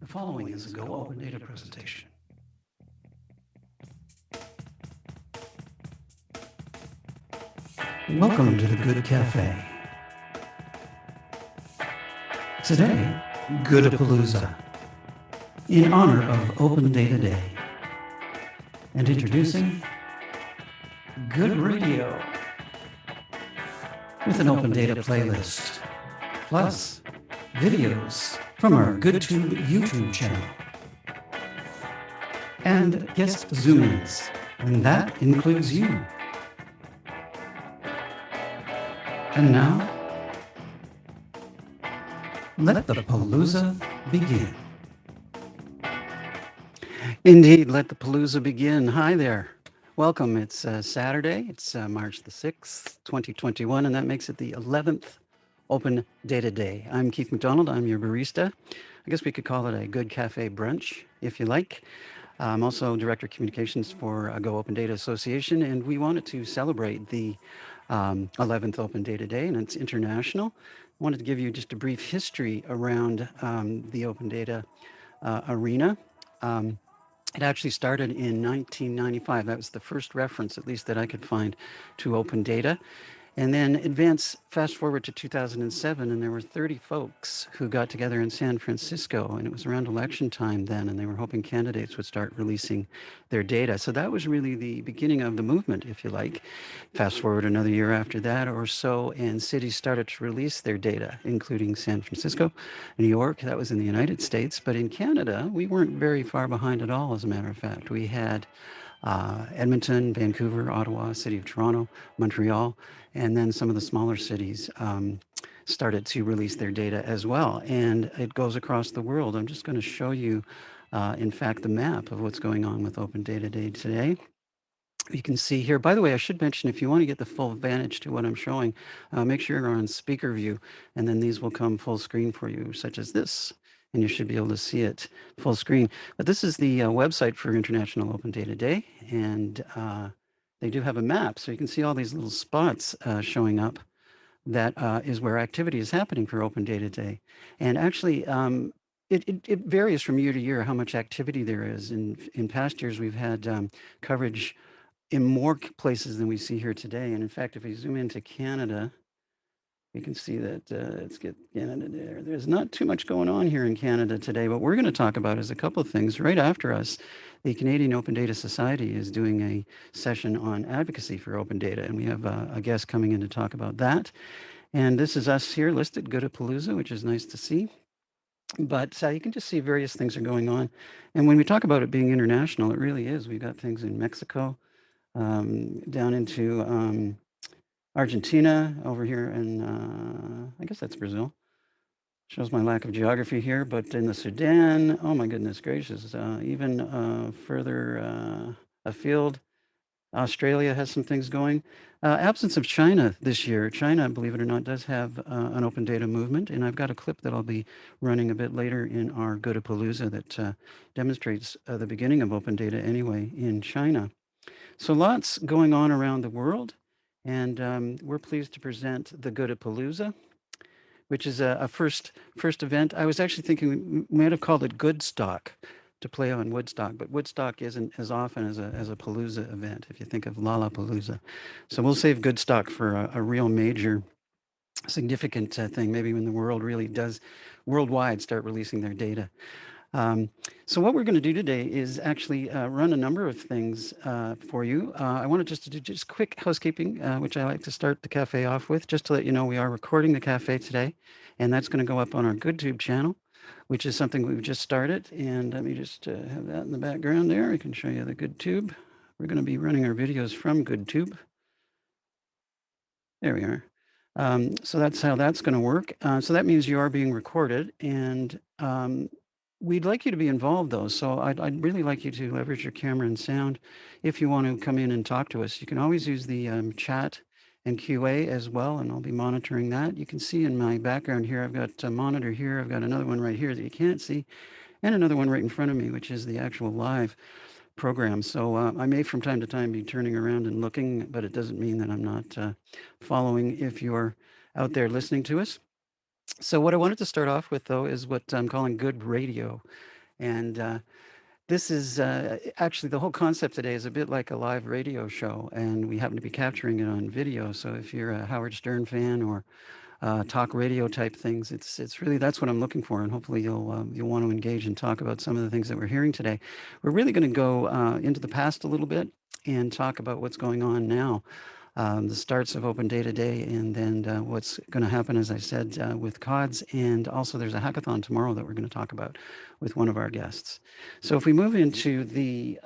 The following is a Go Open Data presentation. Welcome to the Good Cafe. Today, GOOD-A-PALOOZA, in honor of Open Data Day. And introducing GOODradio, with an open data playlist, plus videos from our GoodTube YouTube channel, and guest zoom-ins, and that includes you. And now, let the Palooza begin. Indeed, let the Palooza begin. Hi there. Welcome. It's Saturday. It's March the 6th, 2021, and that makes it the 11th Open Data Day. I'm Keith McDonald. I'm your barista. I guess we could call it a Good Cafe brunch, if you like. I'm also Director of Communications for Go Open Data Association, and we wanted to celebrate the 11th Open Data Day, and it's international. I wanted to give you just a brief history around the open data arena. It actually started in 1995. That was the first reference, at least that I could find, to open data. And then fast forward to 2007, and there were 30 folks who got together in San Francisco, and it was around election time then, and they were hoping candidates would start releasing their data. So that was really the beginning of the movement, if you like. Fast forward another year after that or so, and cities started to release their data, including San Francisco, New York. That was in the United States. But in Canada, we weren't very far behind at all, as a matter of fact. We had Edmonton, Vancouver, Ottawa, City of Toronto, Montreal, and then some of the smaller cities started to release their data as well. And it goes across the world. I'm just going to show you, in fact, the map of what's going on with Open Data Day today. You can see here, by the way, I should mention, if you want to get the full advantage to what I'm showing, make sure you're on speaker view, and then these will come full screen for you, such as this. And you should be able to see it full screen. But this is the website for International Open Data Day, and they do have a map, so you can see all these little spots showing up. That is where activity is happening for Open Data Day. And actually, it varies from year to year how much activity there is. In past years, we've had coverage in more places than we see here today. And in fact, if we zoom into Canada, we can see that, let's get Canada there. There's not too much going on here in Canada today. What we're going to talk about is a couple of things. Right after us, the Canadian Open Data Society is doing a session on advocacy for open data, and we have a guest coming in to talk about that. And this is us here listed, GOOD-A-PALOOZA, which is nice to see. But you can just see various things are going on. And when we talk about it being international, it really is. We've got things in Mexico, down into Argentina, over here in, I guess that's Brazil. Shows my lack of geography here, but in the Sudan, oh my goodness gracious, even further afield, Australia has some things going. Absence of China this year. China, believe it or not, does have an open data movement, and I've got a clip that I'll be running a bit later in our GOOD-A-PALOOZA that demonstrates the beginning of open data anyway in China. So lots going on around the world, and we're pleased to present the GOOD-A-PALOOZA, which is a first event. I was actually thinking we might have called it Goodstock to play on Woodstock, but Woodstock isn't as often as a Palooza event, if you think of Lollapalooza. So we'll save Goodstock for a real major, significant thing, maybe when the world really does worldwide start releasing their data. So what we're going to do today is actually run a number of things for you. I wanted just to do just quick housekeeping, which I like to start the cafe off with, just to let you know we are recording the cafe today, and that's going to go up on our GoodTube channel, which is something we've just started. And let me just have that in the background there. I can show you the GoodTube. We're going to be running our videos from GoodTube. There we are. So that's how that's going to work. So that means you are being recorded, and we'd like you to be involved, though. So I'd really like you to leverage your camera and sound if you want to come in and talk to us. You can always use the chat and QA as well, and I'll be monitoring that. You can see in my background here, I've got a monitor here. I've got another one right here that you can't see, and another one right in front of me, which is the actual live program. So I may from time to time be turning around and looking, but it doesn't mean that I'm not following if you're out there listening to us. So what I wanted to start off with, though, is what I'm calling GOODradio. And this is actually the whole concept today is a bit like a live radio show, and we happen to be capturing it on video. So if you're a Howard Stern fan or talk radio type things, it's really that's what I'm looking for, and hopefully you'll want to engage and talk about some of the things that we're hearing today. We're really going to go into the past a little bit and talk about what's going on now, the starts of Open Data Day, and then what's going to happen, as I said, with CODS. And also there's a hackathon tomorrow that we're going to talk about with one of our guests. So if we move into the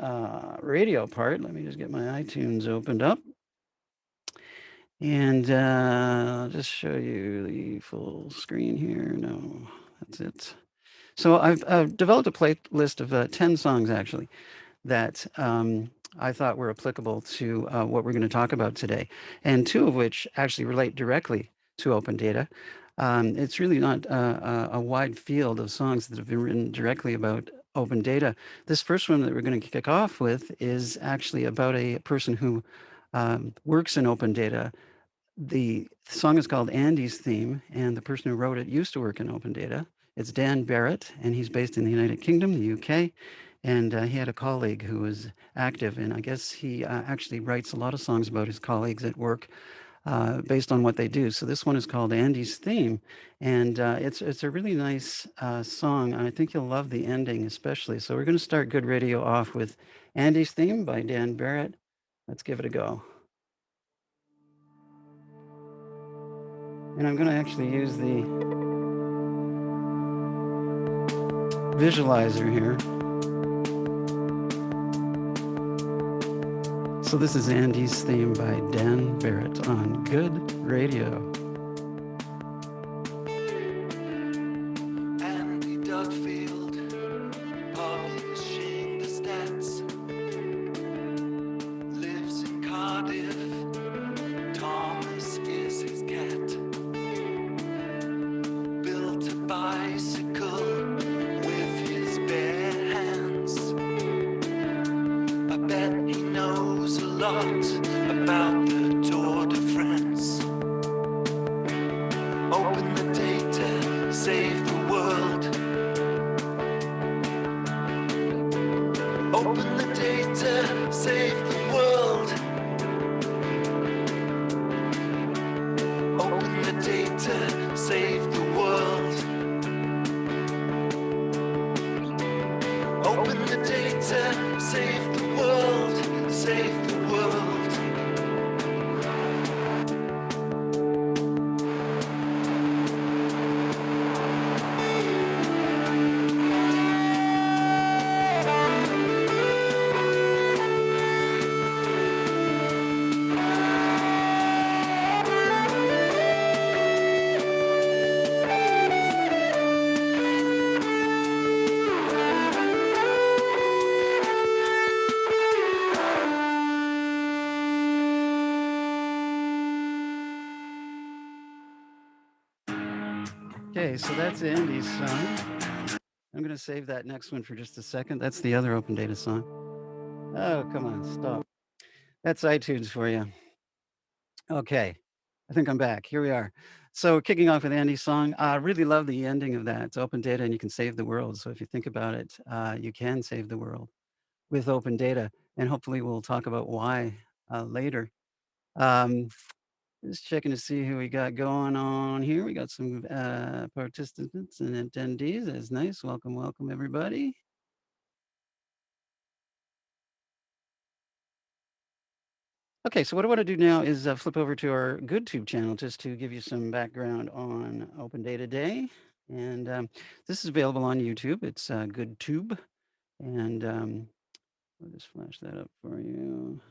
radio part, let me just get my iTunes opened up. And I'll just show you the full screen here. No, that's it. So I've developed a playlist of 10 songs, actually, that I thought were applicable to what we're going to talk about today, and two of which actually relate directly to open data. It's really not a wide field of songs that have been written directly about open data. This first one that we're going to kick off with is actually about a person who works in open data. The song is called Andy's Theme, and the person who wrote it used to work in open data. It's Dan Barrett, and he's based in the United Kingdom, the UK. And he had a colleague who was active, and I guess he actually writes a lot of songs about his colleagues at work based on what they do. So this one is called Andy's Theme, and it's a really nice song. I think you'll love the ending especially. So we're going to start Good Radio off with Andy's Theme by Dan Barrett. Let's give it a go. And I'm going to actually use the visualizer here. So this is Andy's Theme by Dan Barrett on Good Radio. Okay, so that's Andy's song. I'm going to save that next one for just a second. That's the other open data song. Oh, come on, stop. That's iTunes for you. Okay, I think I'm back. Here we are. So kicking off with Andy's song, I really love the ending of that. It's open data and you can save the world. So if you think about it, you can save the world with open data. And hopefully we'll talk about why later. Just checking to see who we got going on here. We got some participants and attendees. That's nice. Welcome, welcome, everybody. Okay, so what I want to do now is flip over to our GoodTube channel just to give you some background on Open Data Day. And this is available on YouTube. It's GoodTube. And I'll just flash that up for you.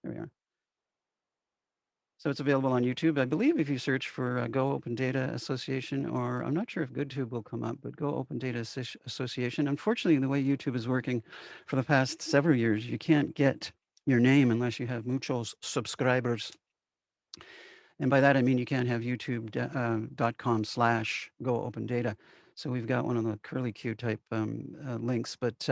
There we are. So it's available on YouTube. I believe if you search for Go Open Data Association, or I'm not sure if GoodTube will come up, but Go Open Data Association. Unfortunately, the way YouTube is working for the past several years, you can't get your name unless you have muchos subscribers. And by that, I mean you can't have youtube.com/Go Open Data. So we've got one of the curly Q type links, but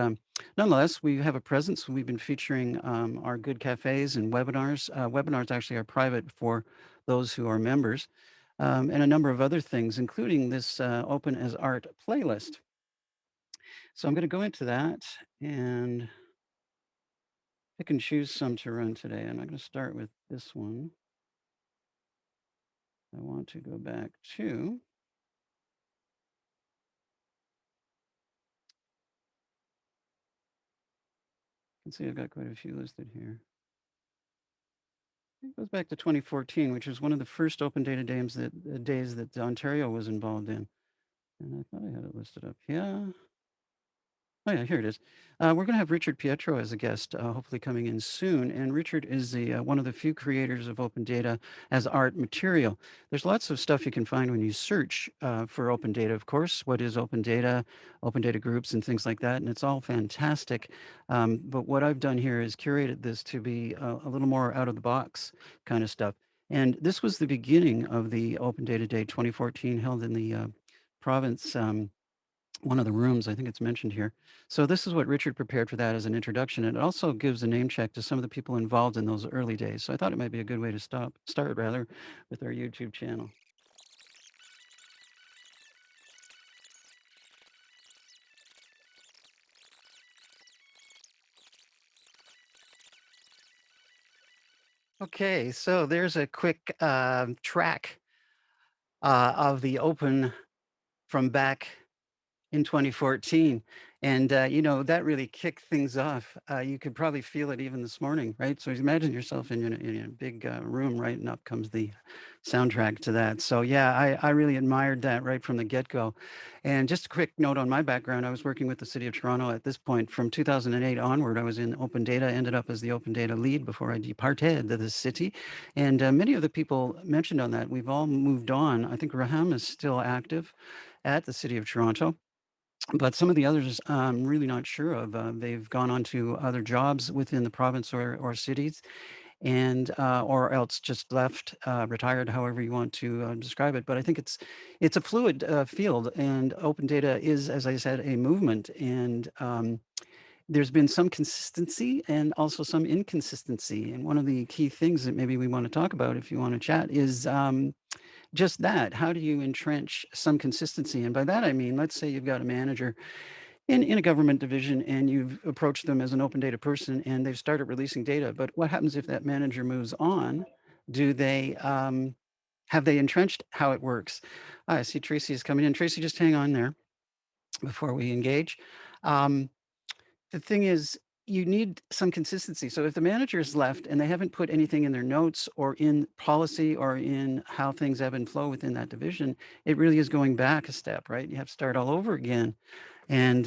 nonetheless, we have a presence. We've been featuring our good cafes and webinars. Webinars actually are private for those who are members, and a number of other things, including this Open as Art playlist. So I'm going to go into that and pick and choose some to run today. I'm not going to start with this one. I want to go back to, you can see I've got quite a few listed here. It goes back to 2014, which was one of the first open data days that Ontario was involved in. And I thought I had it listed up. Yeah. Oh, yeah, here it is. We're going to have Richard Pietro as a guest, hopefully coming in soon. And Richard is one of the few creators of open data as art material. There's lots of stuff you can find when you search for open data, of course. What is open data groups, and things like that. And it's all fantastic. But what I've done here is curated this to be a little more out of the box kind of stuff. And this was the beginning of the Open Data Day 2014 held in the province. One of the rooms, I think it's mentioned here. So this is what Richard prepared for that as an introduction. And it also gives a name check to some of the people involved in those early days. So I thought it might be a good way to start rather with our YouTube channel. Okay, so there's a quick track of the open from back in 2014. And, that really kicked things off. You could probably feel it even this morning, right? So imagine yourself in a big room, right? And up comes the soundtrack to that. So, yeah, I really admired that right from the get-go. And just a quick note on my background, I was working with the City of Toronto at this point. From 2008 onward, I was in open data, ended up as the open data lead before I departed the city. And many of the people mentioned on that, we've all moved on. I think Raham is still active at the City of Toronto, but some of the others, I'm really not sure of. They've gone on to other jobs within the province or cities, and or else just left, retired, however you want to describe it. But I think it's a fluid field, and open data is, as I said, a movement. And there's been some consistency and also some inconsistency. And one of the key things that maybe we want to talk about, if you want to chat, is just that. How do you entrench some consistency? And by that I mean, let's say you've got a manager in a government division and you've approached them as an open data person and they've started releasing data. But what happens if that manager moves on? Do they have they entrenched how it works? I see Tracey is coming in. Tracey, just hang on there before we engage. Um, the thing is, you need some consistency. So if the manager's left and they haven't put anything in their notes or in policy or in how things ebb and flow within that division, it really is going back a step, right? You have to start all over again. And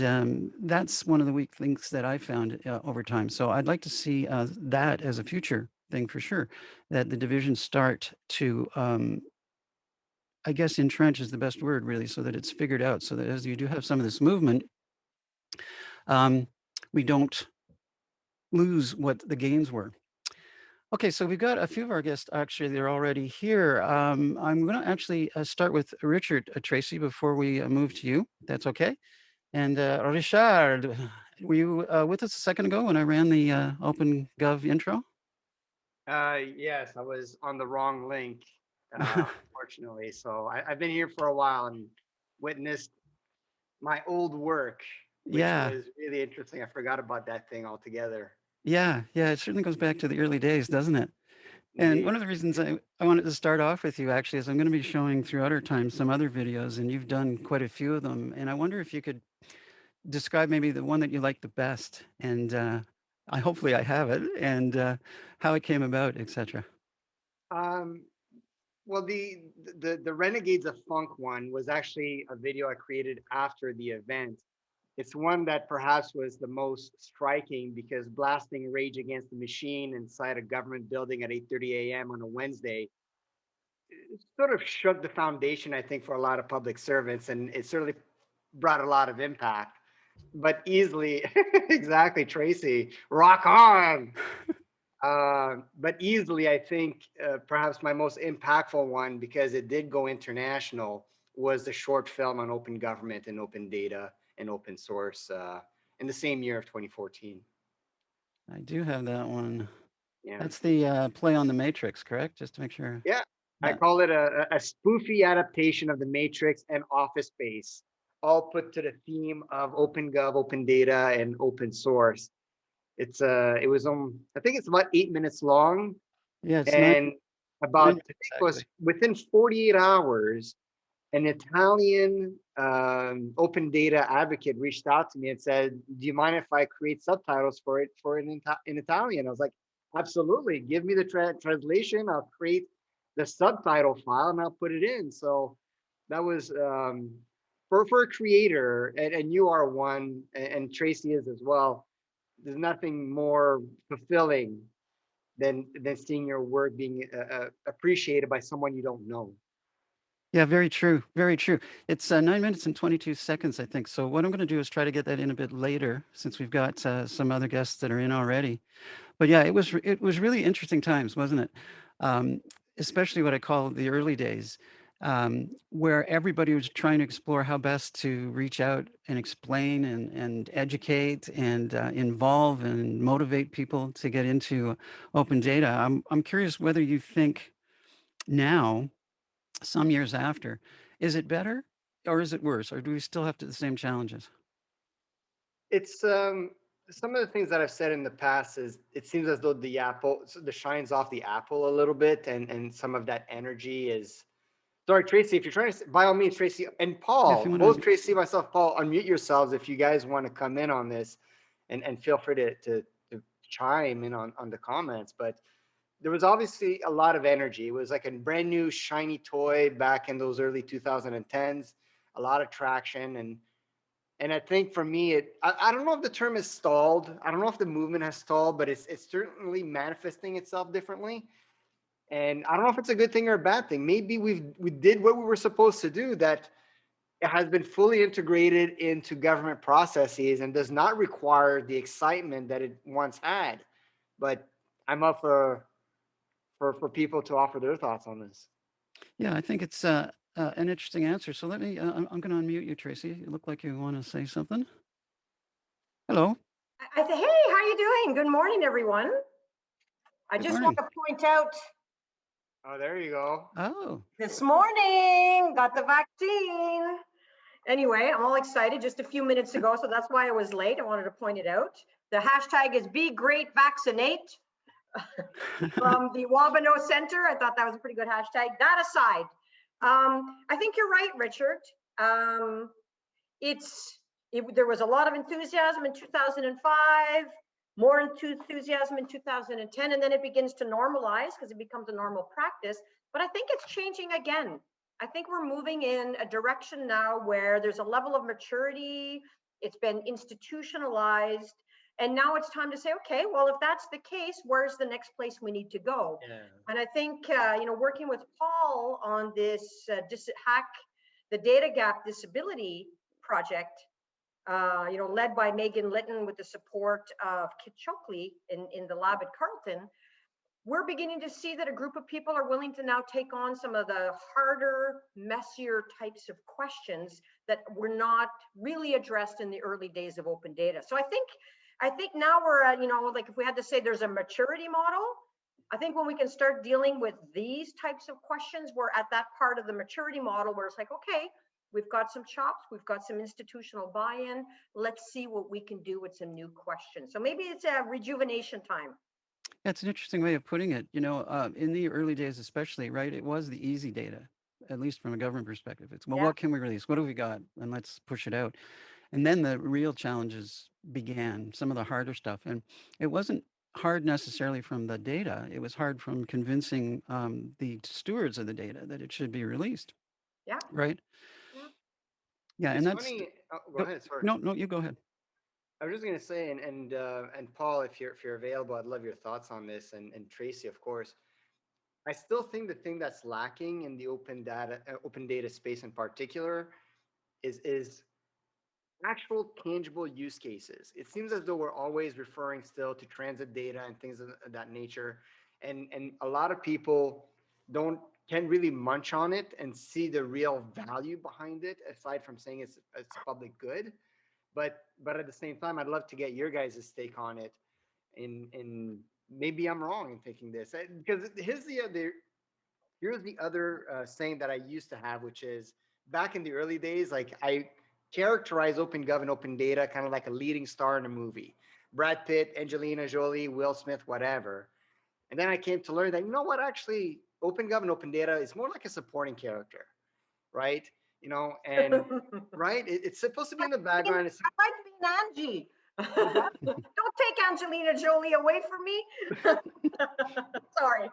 that's one of the weak things that I found over time. So I'd like to see that as a future thing for sure, that the divisions start to, I guess, entrench is the best word, really, so that it's figured out, so that as you do have some of this movement, um, we don't lose what the gains were. Okay, so we've got a few of our guests, actually, they're already here. I'm going to actually start with Richard Tracy before we move to you. That's okay. And Richard, were you with us a second ago when I ran the OpenGov intro? Yes, I was on the wrong link, unfortunately. So I've been here for a while and witnessed my old work, which Yeah, was really interesting. I forgot about that thing altogether. yeah, it certainly goes back to the early days, doesn't it? And one Indeed. of the reasons I wanted to start off with you actually is I'm going to be showing throughout our time some other videos, and you've done quite a few of them. And I wonder if you could describe maybe the one that you like the best, and hopefully I have it, and how it came about, etc. Um, well, the Renegades of Funk one was actually a video I created after the event. It's one that perhaps was the most striking because blasting Rage Against the Machine inside a government building at 8:30 a.m. on a Wednesday sort of shook the foundation, I think, for a lot of public servants, and it certainly brought a lot of impact. But easily, exactly, Tracy, rock on. But easily, I think perhaps my most impactful one, because it did go international, was the short film on open government and open data and open source in the same year of 2014. I do have that one. Yeah. That's the play on the Matrix, correct? Just to make sure. Yeah. I Yeah. call it a spoofy adaptation of The Matrix and Office Space. all put to the theme of open gov, open data, and open source. It was I think it's about 8 minutes long, Yeah, it's and nine about, I minutes think it was exactly. within 48 hours, an Italian open data advocate reached out to me and said, "Do you mind if I create subtitles for it in Italian?" I was like, "Absolutely! Give me the translation. I'll create the subtitle file and I'll put it in." So that was for a creator, and you are one, and Tracey is as well. There's nothing more fulfilling than seeing your work being appreciated by someone you don't know. Yeah, very true. Very true. It's 9 minutes and 22 seconds, I think. So what I'm going to do is try to get that in a bit later, since we've got some other guests that are in already. But yeah, it was really interesting times, wasn't it? Um, Especially what I call the early days, where everybody was trying to explore how best to reach out and explain and educate and involve and motivate people to get into open data. I'm curious whether you think now, some years after, is it better or is it worse, or do we still have the same challenges? It's some of the things that I've said in the past is it seems as though the shine's off the apple a little bit, and some of that energy is. Sorry, Tracy, if you're trying to, by all means, Tracy and Yeah, if you Paul, want both to. Tracy, myself, Paul, unmute yourselves if you guys want to come in on this, and feel free to chime in on the comments. But there was obviously a lot of energy. It was like a brand new shiny toy back in those early 2010s, a lot of traction, and I think for me, I don't know if the term is stalled. I don't know if the movement has stalled, but it's certainly manifesting itself differently. And I don't know if it's a good thing or a bad thing. Maybe we did what we were supposed to do, that it has been fully integrated into government processes and does not require the excitement that it once had. But I'm up for people to offer their thoughts on this. Yeah, I think it's an interesting answer. So let me, I'm going to unmute you, Tracy. You look like you want to say something. Hello. I say, hey, how you doing? Good morning, everyone. I Good just want morning. to point out Oh, there you go. Oh, this morning, got the vaccine. Anyway, I'm all excited just a few minutes ago, so that's why I was late. I wanted to point it out. The hashtag is Be Great Vaccinate from the Wabano Center. I thought that was a pretty good hashtag. That aside, I think you're right, Richard. Um, there was a lot of enthusiasm in 2005, more enthusiasm in 2010, and then it begins to normalize because it becomes a normal practice. But I think it's changing again. I think we're moving in a direction now where there's a level of maturity, it's been institutionalized, and now it's time to say, okay, well, if that's the case, where's the next place we need to go? Yeah. And I think, working with Paul on this hack the data gap disability project, led by Megan Litton with the support of Kit Chokely in the lab at Carleton, we're beginning to see that a group of people are willing to now take on some of the harder, messier types of questions that were not really addressed in the early days of open data. So I think now we're at, like if we had to say there's a maturity model, I think when we can start dealing with these types of questions, we're at that part of the maturity model where it's like, okay, we've got some chops, we've got some institutional buy-in. Let's see what we can do with some new questions. So maybe it's a rejuvenation time. that's an interesting way of putting it. In the early days, especially, right? It was the easy data, at least from a government perspective. It's, well, Yeah. what can we release? What have we got? And let's push it out. And then the real challenges began, some of the harder stuff. And it wasn't hard necessarily from the data. It was hard from convincing the stewards of the data that it should be released, Yeah. right? Yeah. Yeah, and It's that's funny. Oh, go no, ahead. Sorry. no, you go ahead. I was just gonna say, and Paul, if you're available, I'd love your thoughts on this, and Tracy, of course. I still think the thing that's lacking in the open data space in particular, is actual tangible use cases. It seems as though we're always referring still to transit data and things of that nature, and a lot of people don't can really munch on it and see the real value behind it, aside from saying it's public good. But at the same time, I'd love to get your guys' take on it. In maybe I'm wrong in thinking this, because here's the other saying that I used to have, which is back in the early days, like I characterize OpenGov and open data kind of like a leading star in a movie. Brad Pitt, Angelina Jolie, Will Smith, whatever. And then I came to learn that, you know what, actually, OpenGov and open data is more like a supporting character, right? You know, and right, it's supposed to be in the background. It's, I like being Angie. what's that? Don't take Angelina Jolie away from me. Sorry.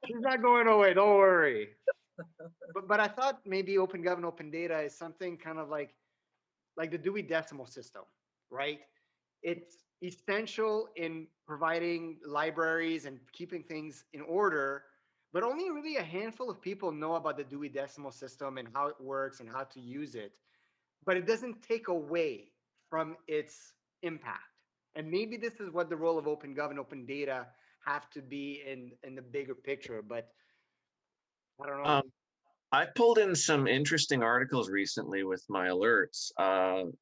She's not going away. Don't worry. But I thought maybe OpenGov and open data is something kind of like the Dewey Decimal System, right? It's essential in providing libraries and keeping things in order, but only really a handful of people know about the Dewey Decimal System and how it works and how to use it. But it doesn't take away from its impact. And maybe this is what the role of OpenGov and open data have to be in the bigger picture, but I don't know. I pulled in some interesting articles recently with my alerts,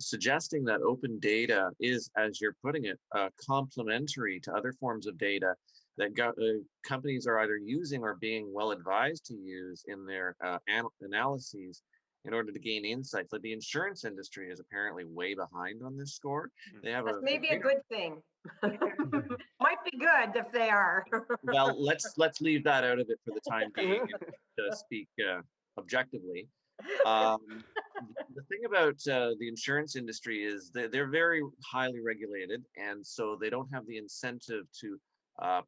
suggesting that open data is, as you're putting it, complementary to other forms of data that companies are either using or being well advised to use in their analyses in order to gain insights. Like the insurance industry is apparently way behind on this score. They have That's maybe a good thing. Might be good if they are. Well, let's leave that out of it for the time being and to speak objectively. The thing about the insurance industry is they're very highly regulated, and so they don't have the incentive to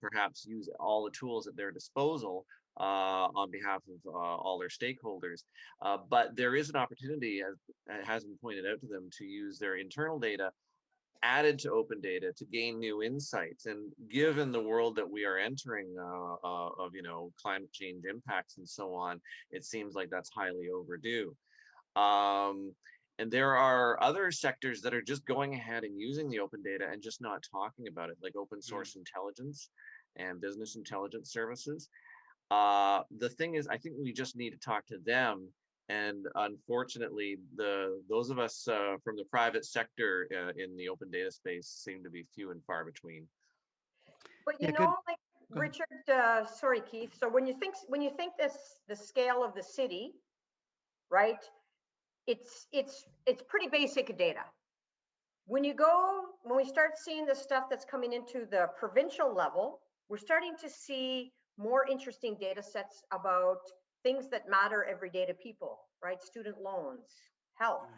perhaps use all the tools at their disposal on behalf of all their stakeholders. But there is an opportunity, as has been pointed out to them, to use their internal data added to open data to gain new insights. And given the world that we are entering of, you know, climate change impacts and so on, it seems like that's highly overdue. And there are other sectors that are just going ahead and using the open data and just not talking about it, like open source intelligence and business intelligence services. The thing is, I think we just need to talk to them. And unfortunately, those of us from the private sector in the open data space seem to be few and far between. But Yeah, you good. know, like Richard, sorry, Keith. So when you think the scale of the city, right? It's pretty basic data. When we start seeing the stuff that's coming into the provincial level, we're starting to see more interesting data sets about things that matter every day to people, right? Student loans, health,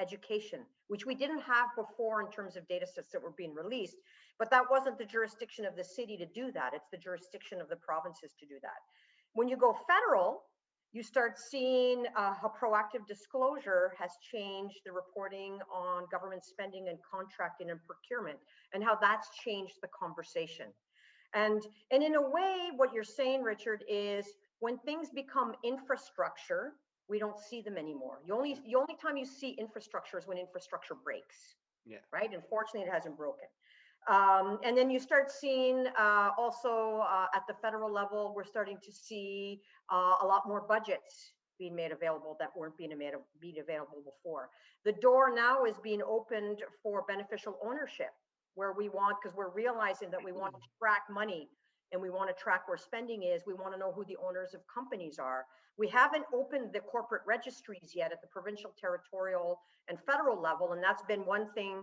education, which we didn't have before in terms of data sets that were being released, but that wasn't the jurisdiction of the city to do that. It's the jurisdiction of the provinces to do that. When you go federal, you start seeing how proactive disclosure has changed the reporting on government spending and contracting and procurement, and how that's changed the conversation. And in a way, what you're saying, Richard, is when things become infrastructure, we don't see them anymore. The only time you see infrastructure is when infrastructure breaks. Yeah. Right. And fortunately, it hasn't broken. And then you start seeing also at the federal level, we're starting to see a lot more budgets being made available that weren't being available before. The door now is being opened for beneficial ownership, where we want, because we're realizing that we want to track money and we want to track where spending is. We want to know who the owners of companies are. We haven't opened the corporate registries yet at the provincial, territorial, and federal level. And that's been one thing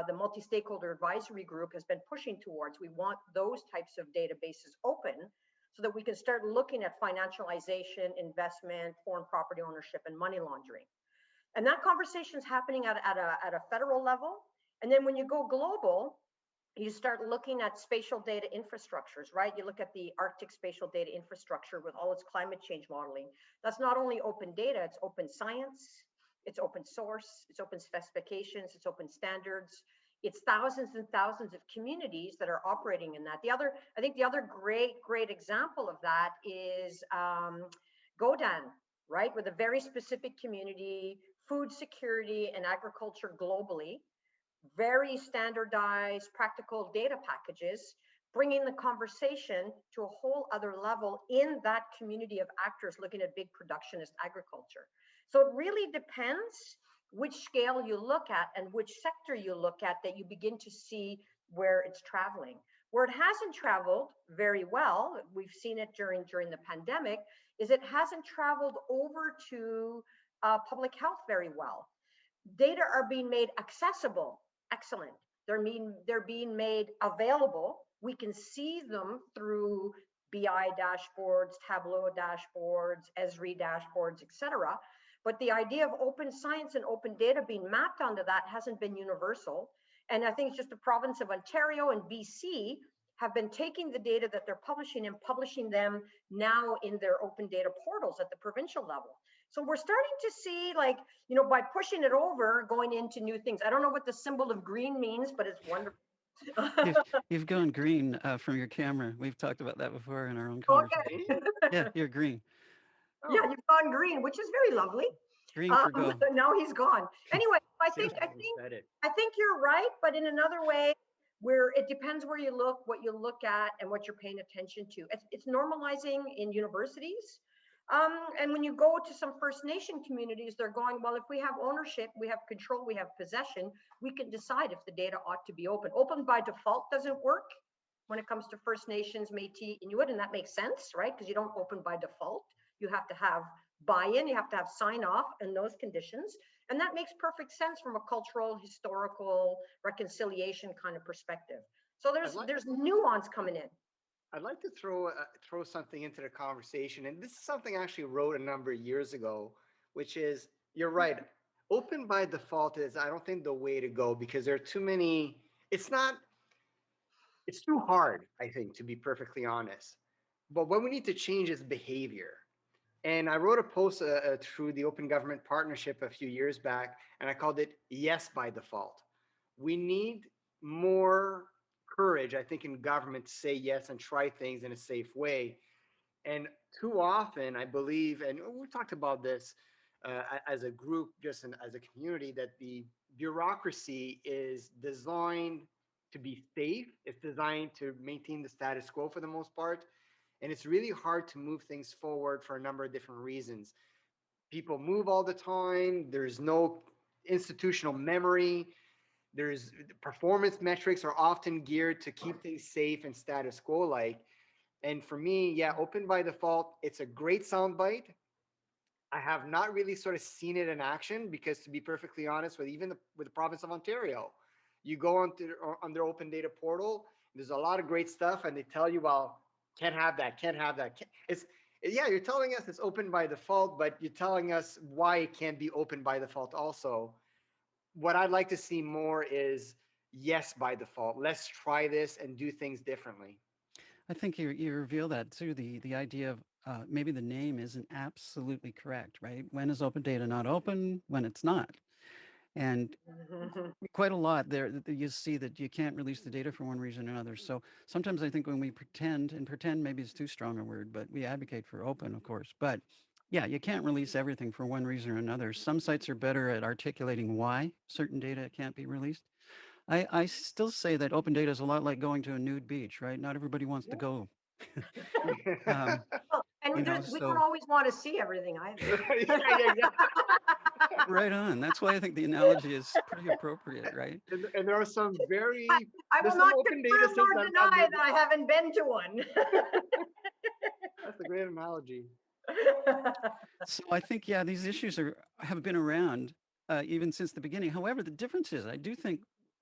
the multi-stakeholder advisory group has been pushing towards. We want those types of databases open so that we can start looking at financialization, investment, foreign property ownership, and money laundering. And that conversation is happening at a federal level. And then when you go global, you start looking at spatial data infrastructures, right? You look at the Arctic spatial data infrastructure with all its climate change modeling. That's not only open data, it's open science, it's open source, it's open specifications, it's open standards. It's thousands and thousands of communities that are operating in that. I think the other great example of that is GODAN, right? With a very specific community, food security and agriculture globally. Very standardized, practical data packages, bringing the conversation to a whole other level in that community of actors looking at big productionist agriculture. So it really depends which scale you look at and which sector you look at that you begin to see where it's traveling. Where it hasn't traveled very well, we've seen it during the pandemic, is it hasn't traveled over to public health very well. data are being made accessible. Excellent. They're being made available. We can see them through BI dashboards, Tableau dashboards, Esri dashboards, etc. But the idea of open science and open data being mapped onto that hasn't been universal. And I think it's just the province of Ontario and BC have been taking the data that they're publishing and publishing them now in their open data portals at the provincial level. So we're starting to see, like, by pushing it over, going into new things. I don't know what the symbol of green means, but it's wonderful. You've gone green from your camera. We've talked about that before in our own Okay. conversation. Yeah, you're green. Yeah, you've gone green, which is very lovely. Green for go. Now he's gone. Anyway, I Said think you're right, but in another way, where it depends where you look, what you look at, and what you're paying attention to. It's normalizing in universities. And when you go to some First Nation communities, they're going, well, if we have ownership, we have control, we have possession, we can decide if the data ought to be open. Open by default doesn't work when it comes to First Nations, Métis, Inuit, and that makes sense, right? Because you don't open by default. You have to have buy-in, you have to have sign off in those conditions. And that makes perfect sense from a cultural, historical, reconciliation kind of perspective. So there's nuance coming in. I'd like to throw something into the conversation, and this is something I actually wrote a number of years ago, which is, you're right, open by default is, I don't think, the way to go, because there are too many, it's too hard, I think, to be perfectly honest. But what we need to change is behavior. And I wrote a post through the Open Government Partnership a few years back, and I called it Yes by Default. We need more courage, I think, in government to say yes and try things in a safe way. And too often, I believe, and we talked about this as a group, just as a community, that the bureaucracy is designed to be safe. It's designed to maintain the status quo for the most part. And it's really hard to move things forward for a number of different reasons. People move all the time. There's no institutional memory. There's performance metrics are often geared to keep things safe and status quo like. And for me, yeah, open by default, it's a great soundbite. I have not really sort of seen it in action, because to be perfectly honest, with the province of Ontario, you go on their open data portal, there's a lot of great stuff, and they tell you, well, can't have that. Yeah, you're telling us it's open by default, but you're telling us why it can't be open by default also. What I'd like to see more is yes by default. Let's try this and do things differently. I think you reveal that too. The idea of maybe the name isn't absolutely correct, right? When is open data not open? When it's not. And quite a lot there, you see that you can't release the data for one reason or another. So sometimes I think when we pretend maybe is too strong a word, but we advocate for open, of course. But yeah, you can't release everything for one reason or another. Some sites are better at articulating why certain data can't be released. I still say that open data is a lot like going to a nude beach, right? Not everybody wants to go. And we don't so always want to see everything either. Yeah. right on. That's why I think the analogy is pretty appropriate, right? And there are some very I will there's not some open data confirm sets nor that deny that I haven't been to one. That's a great analogy. So I think, yeah, these issues have been around even since the beginning. However, the difference is, I do think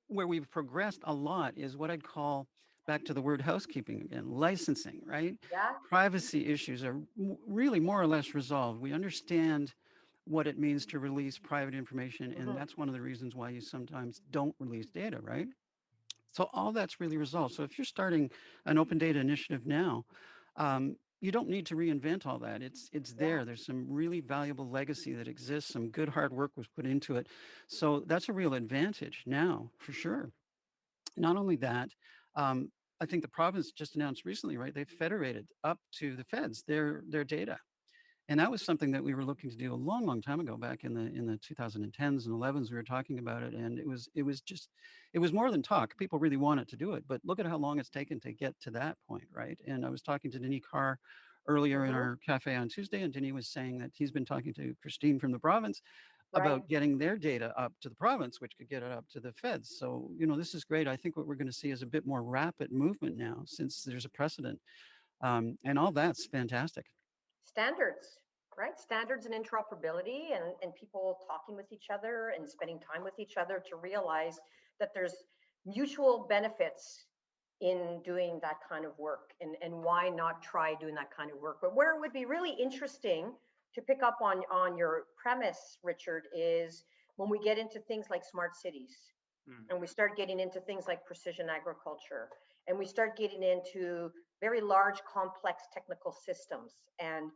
where we've progressed a lot is what I'd call, back to the word housekeeping again, licensing, right? Yeah. Privacy issues are really more or less resolved. We understand what it means to release private information, and that's one of the reasons why you sometimes don't release data, right? So all that's really resolved. So if you're starting an open data initiative now, you don't need to reinvent all that. It's there. There's some really valuable legacy that exists. Some good hard work was put into it. So that's a real advantage now, for sure. Not only that, I think the province just announced recently, right? They've federated up to the feds their data. And that was something that we were looking to do a long, long time ago, back in the 2010s and 11s. We were talking about it, and it was more than talk. People really wanted to do it, but look at how long it's taken to get to that point, right? And I was talking to Denis Carr earlier in our cafe on Tuesday, and Denis was saying that he's been talking to Christine from the province about getting their data up to the province, which could get it up to the feds. So, this is great. I think what we're going to see is a bit more rapid movement now, since there's a precedent, and all that's fantastic. Standards. right? Standards and interoperability and people talking with each other and spending time with each other to realize that there's mutual benefits in doing that kind of work, and why not try doing that kind of work. But where it would be really interesting to pick up on your premise, Richard, is when we get into things like smart cities, and we start getting into things like precision agriculture, and we start getting into very large, complex technical systems, and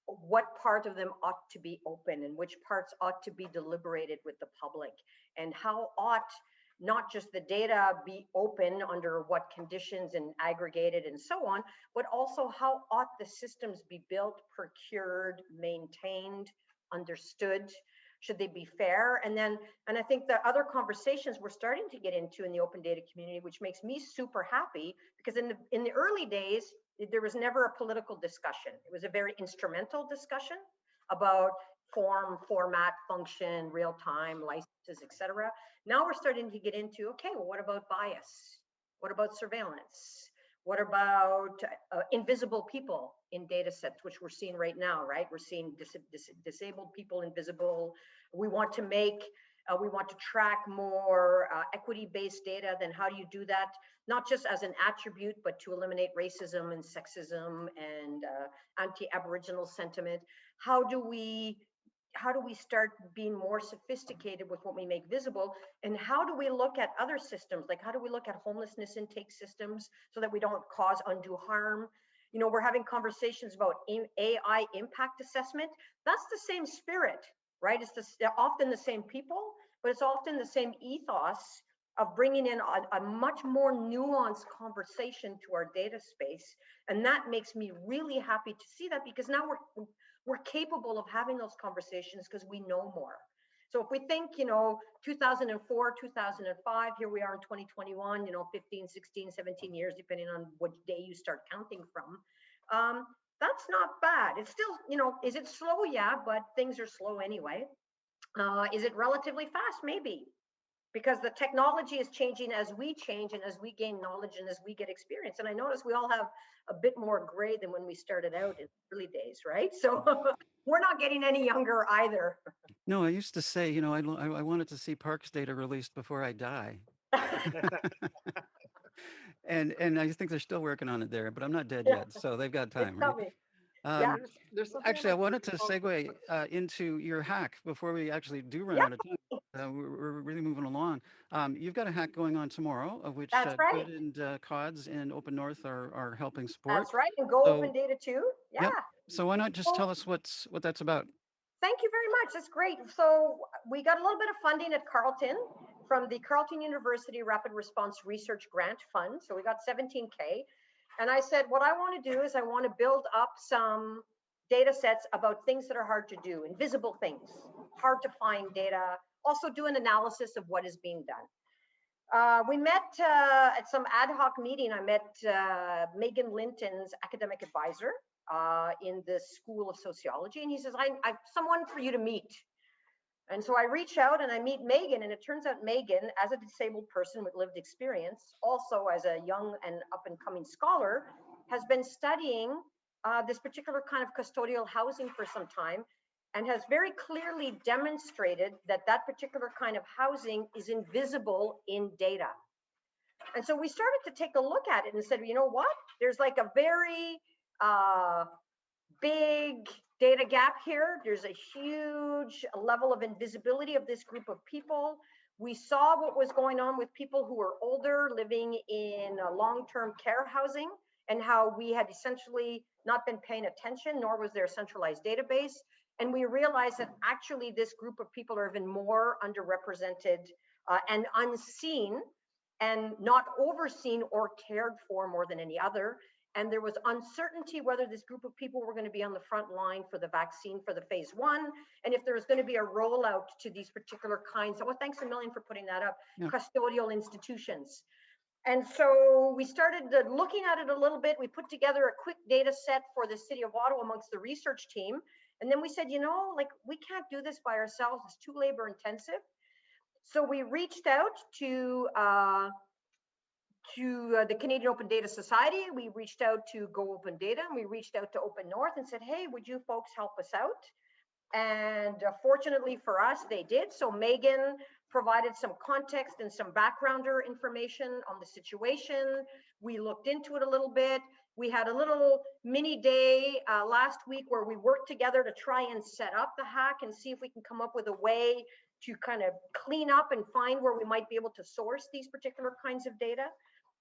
what part of them ought to be open and which parts ought to be deliberated with the public, and how ought not just the data be open under what conditions and aggregated and so on, but also how ought the systems be built, procured, maintained, understood? Should they be fair? And I think the other conversations we're starting to get into in the open data community, which makes me super happy, because in the early days, there was never a political discussion. It was a very instrumental discussion about form, format, function, real time, licenses, etc. Now we're starting to get into, okay, well, what about bias? What about surveillance? What about invisible people in data sets, which we're seeing right now, right? We're seeing disabled people invisible. We want to track more equity-based data. Then how do you do that? Not just as an attribute, but to eliminate racism and sexism and anti-Aboriginal sentiment. How do we start being more sophisticated with what we make visible? And how do we look at other systems? Like, how do we look at homelessness intake systems so that we don't cause undue harm? You know, we're having conversations about AI impact assessment. That's the same spirit, right? They're often the same people, but it's often the same ethos of bringing in a much more nuanced conversation to our data space. And that makes me really happy to see that, because now we're capable of having those conversations because we know more. So if we think, 2004, 2005, here we are in 2021, 15, 16, 17 years, depending on which day you start counting from, that's not bad. It's still, is it slow? Yeah, but things are slow anyway. Is it relatively fast? Maybe. Because the technology is changing as we change and as we gain knowledge and as we get experience. And I notice we all have a bit more gray than when we started out in early days, right? So we're not getting any younger either. No, I used to say, I wanted to see Parks data released before I die. And I think they're still working on it there, but I'm not dead yet, so they've got time, right? Yeah. There's something Actually, I about wanted to segue into your hack before we actually do run out of time. We're really moving along. You've got a hack going on tomorrow, of which That's right. Good and CODS and Open North are helping support. That's right. And Go So- Open Data too. Yeah. Yep. So why not just tell us what that's about? Thank you very much. That's great. So we got a little bit of funding at Carleton from the Carleton University Rapid Response Research Grant Fund. So we got 17K. And I said, what I want to do is I want to build up some data sets about things that are hard to do, invisible things, hard to find data, also do an analysis of what is being done. We met at some ad hoc meeting. I met Megan Linton's academic advisor in the School of Sociology. And he says, I've someone for you to meet. And so I reach out and I meet Megan, and it turns out Megan, as a disabled person with lived experience, also as a young and up and coming scholar, has been studying this particular kind of custodial housing for some time, and has very clearly demonstrated that that particular kind of housing is invisible in data. And so we started to take a look at it and said, you know what? There's like a very big data gap here. There's a huge level of invisibility of this group of people. We saw what was going on with people who were older living in long-term care housing, and how we had essentially not been paying attention, nor was there a centralized database. And we realized that actually this group of people are even more underrepresented and unseen, and not overseen or cared for more than any other. And there was uncertainty whether this group of people were going to be on the front line for the vaccine for the phase 1, and if there was going to be a rollout to these particular kinds. Oh, thanks a million for putting that up. Yeah. Custodial institutions. And so we started looking at it a little bit. We put together a quick data set for the city of Ottawa amongst the research team. And then we said, we can't do this by ourselves. It's too labor intensive. So we reached out to to the Canadian Open Data Society. We reached out to Go Open Data, and we reached out to Open North and said, hey, would you folks help us out? And fortunately for us, they did. So Megan provided some context and some backgrounder information on the situation. We looked into it a little bit. We had a little mini day last week where we worked together to try and set up the hack and see if we can come up with a way to kind of clean up and find where we might be able to source these particular kinds of data.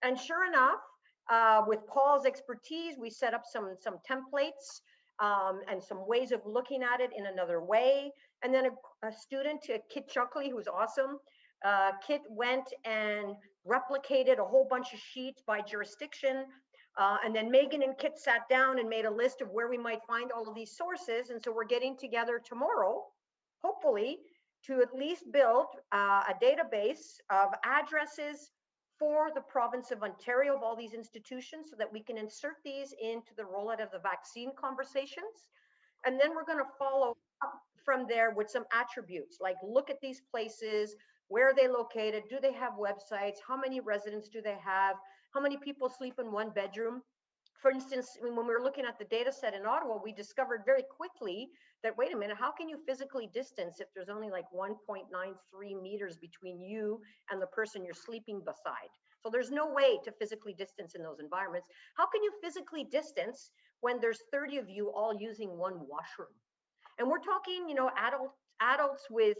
And sure enough, with Paul's expertise, we set up some templates and some ways of looking at it in another way. And then a student, Kit Chuckley, who's awesome, Kit went and replicated a whole bunch of sheets by jurisdiction. And then Megan and Kit sat down and made a list of where we might find all of these sources. And so we're getting together tomorrow, hopefully, to at least build a database of addresses for the province of Ontario of all these institutions so that we can insert these into the rollout of the vaccine conversations. And then we're going to follow up from there with some attributes, like look at these places, where are they located, do they have websites, how many residents do they have, how many people sleep in one bedroom. For instance, when we were looking at the data set in Ottawa, we discovered very quickly that, wait a minute, how can you physically distance if there's only like 1.93 meters between you and the person you're sleeping beside? So there's no way to physically distance in those environments. How can you physically distance when there's 30 of you all using one washroom? And we're talking, you know, adults with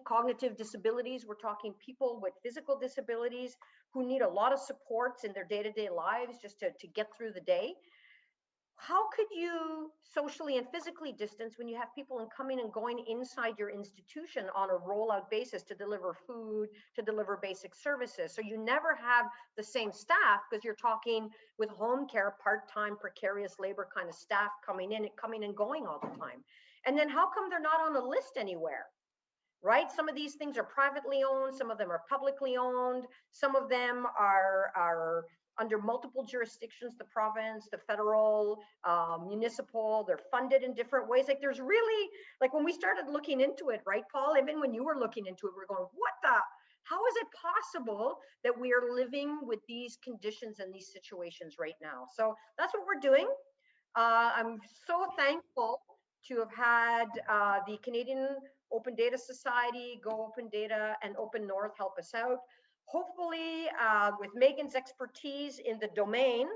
cognitive disabilities. We're talking people with physical disabilities who need a lot of supports in their day-to-day lives just to get through the day. How could you socially and physically distance when you have people coming and going inside your institution on a rollout basis to deliver food, to deliver basic services? So you never have the same staff because you're talking with home care, part-time, precarious labor kind of staff coming and going all the time. And then how come they're not on a list anywhere? Right? Some of these things are privately owned, some of them are publicly owned, some of them are under multiple jurisdictions, the province, the federal, municipal, they're funded in different ways. Like there's really, like when we started looking into it, right, Paul, even when you were looking into it, we're going, how is it possible that we are living with these conditions and these situations right now? So that's what we're doing. I'm so thankful to have had the Canadian Open Data Society, Go Open Data, and Open North help us out. Hopefully, with Megan's expertise in the domain,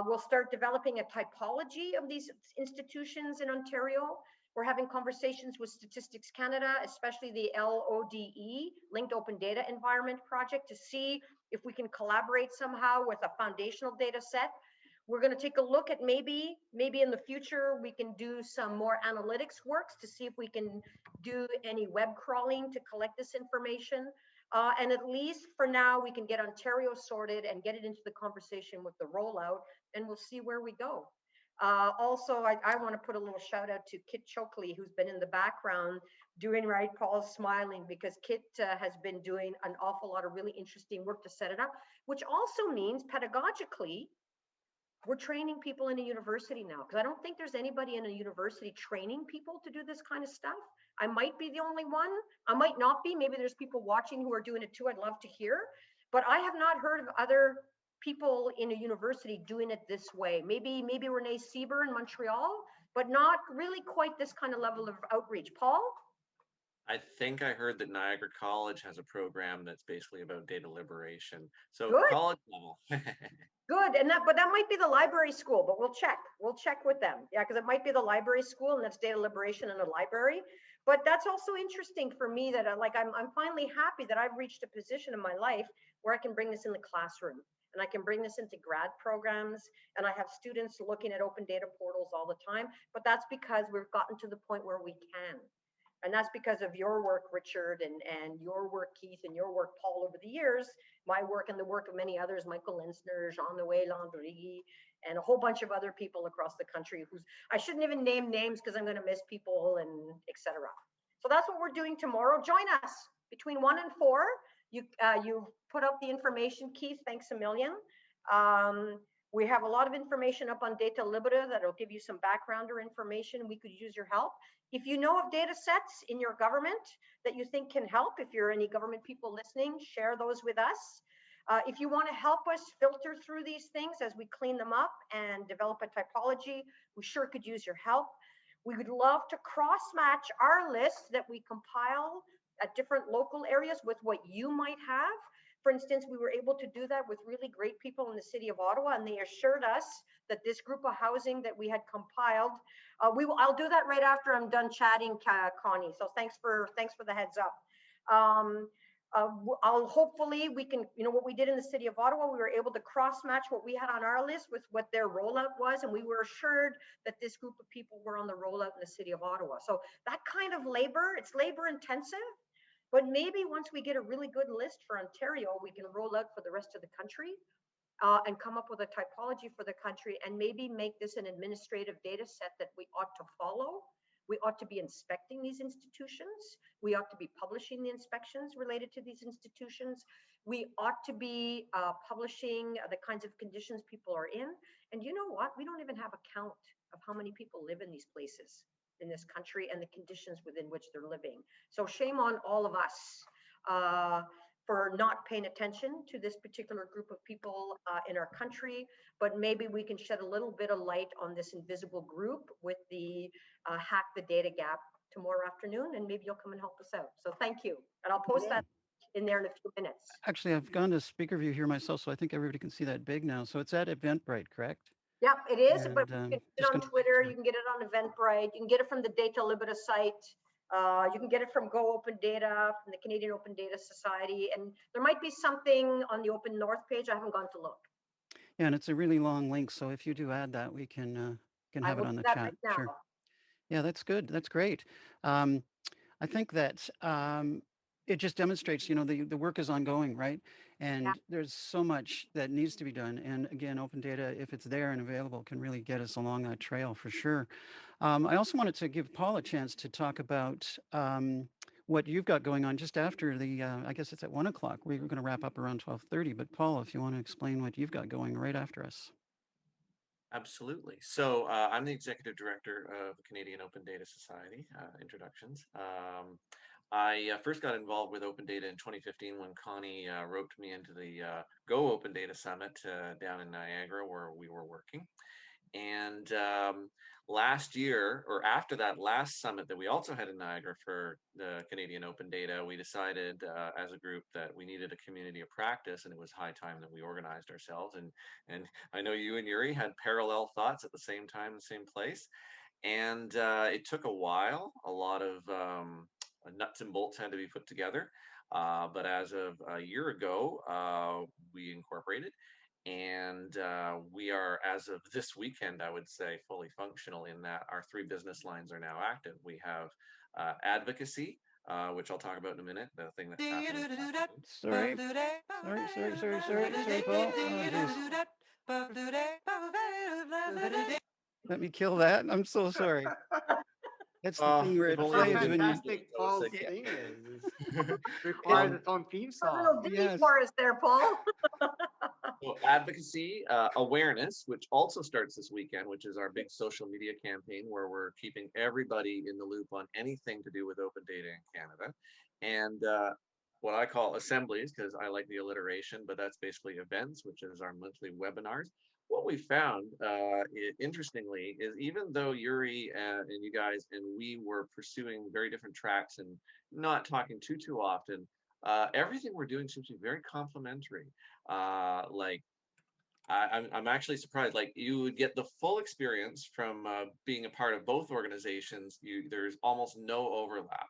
we'll start developing a typology of these institutions in Ontario. We're having conversations with Statistics Canada, especially the LODE, Linked Open Data Environment Project, to see if we can collaborate somehow with a foundational data set. We're going to take a look at maybe in the future, we can do some more analytics works to see if we can do any web crawling to collect this information. And at least for now, we can get Ontario sorted and get it into the conversation with the rollout, and we'll see where we go. Also, I want to put a little shout out to Kit Chuckley, who's been in the background doing, right, Paul's smiling, because Kit has been doing an awful lot of really interesting work to set it up, which also means pedagogically, we're training people in a university now, because I don't think there's anybody in a university training people to do this kind of stuff. I might be the only one. I might not be. Maybe there's people watching who are doing it too. I'd love to hear. But I have not heard of other people in a university doing it this way. Maybe Renee Sieber in Montreal, but not really quite this kind of level of outreach. Paul? I think I heard that Niagara College has a program that's basically about data liberation. So Good. College level. Good, but that might be the library school, but we'll check with them. Yeah, because it might be the library school and that's data liberation in a library. But that's also interesting for me that I'm finally happy that I've reached a position in my life where I can bring this in the classroom and I can bring this into grad programs, and I have students looking at open data portals all the time, but that's because we've gotten to the point where we can. And that's because of your work, Richard, and your work, Keith, and your work, Paul, over the years, my work and the work of many others, Michael Linsner, Jean-Noé Landry, and a whole bunch of other people across the country who's, I shouldn't even name names because I'm going to miss people and etc. So that's what we're doing tomorrow. Join us between 1 and 4. You put up the information, Keith, thanks a million. We have a lot of information up on Data Libera that will give you some backgrounder information. We could use your help. If you know of data sets in your government that you think can help, if you're any government people listening, share those with us. If you want to help us filter through these things as we clean them up and develop a typology, we sure could use your help. We would love to cross-match our list that we compile at different local areas with what you might have. For instance, we were able to do that with really great people in the city of Ottawa, and they assured us that this group of housing that we had compiled, I'll do that right after I'm done chatting, Connie. So thanks for the heads up. Hopefully we can, what we did in the city of Ottawa, we were able to cross-match what we had on our list with what their rollout was, and we were assured that this group of people were on the rollout in the city of Ottawa. So that kind of labor, it's labor intensive, but maybe once we get a really good list for Ontario, we can roll out for the rest of the country and come up with a typology for the country, and maybe make this an administrative data set that we ought to follow. We ought to be inspecting these institutions. We ought to be publishing the inspections related to these institutions. We ought to be publishing the kinds of conditions people are in. And you know what? We don't even have a count of how many people live in these places in this country and the conditions within which they're living. So shame on all of us for not paying attention to this particular group of people in our country, but maybe we can shed a little bit of light on this invisible group with the Hack the Data Gap tomorrow afternoon, and maybe you'll come and help us out. So thank you, and I'll post that in there in a few minutes. Actually, I've gone to speaker view here myself, so I think everybody can see that big now. So it's at Eventbrite, correct? Yeah, it is, And, but you can get it just on gonna- Twitter, you can get it on Eventbrite, you can get it from the Data Libera site, you can get it from Go Open Data, from the Canadian Open Data Society, and there might be something on the Open North page. I haven't gone to look. Yeah, and it's a really long link, so if you do add that, we can have it on the chat. Right now. Sure. Yeah, that's good. That's great. I think that it just demonstrates, the work is ongoing, right? And there's so much that needs to be done. And again, open data, if it's there and available, can really get us along that trail for sure. I also wanted to give Paul a chance to talk about what you've got going on just after the, I guess it's at 1 o'clock. We're going to wrap up around 12:30. But Paul, if you want to explain what you've got going right after us. Absolutely. So I'm the executive director of the Canadian Open Data Society. Introductions. I first got involved with open data in 2015 when Connie roped me into the Go Open Data Summit down in Niagara, where we were working. And last year, or after that last summit that we also had in Niagara for the Canadian Open Data, we decided as a group that we needed a community of practice, and it was high time that we organized ourselves. And I know you and Yuri had parallel thoughts at the same time, the same place. And it took a while. A lot of nuts and bolts had to be put together. But as of a year ago, we incorporated. And we are, as of this weekend, I would say, fully functional in that our 3 business lines are now active. We have advocacy, which I'll talk about in a minute, the thing that's happening. Sorry, Paul. Oh, let me kill that. I'm so sorry. That's the thing where it if only plays we when didn't you... have to Fantastic go Paul's sick. thing is requires its own theme A little song. ditty Yes. for us there, Paul. So advocacy, awareness, which also starts this weekend, which is our big social media campaign where we're keeping everybody in the loop on anything to do with open data in Canada. And what I call assemblies, because I like the alliteration, but that's basically events, which is our monthly webinars. What we found, interestingly, is even though Yuri and you guys and we were pursuing very different tracks and not talking too often, everything we're doing seems to be very complementary. Like I'm actually surprised. Like you would get the full experience from being a part of both organizations. There's almost no overlap.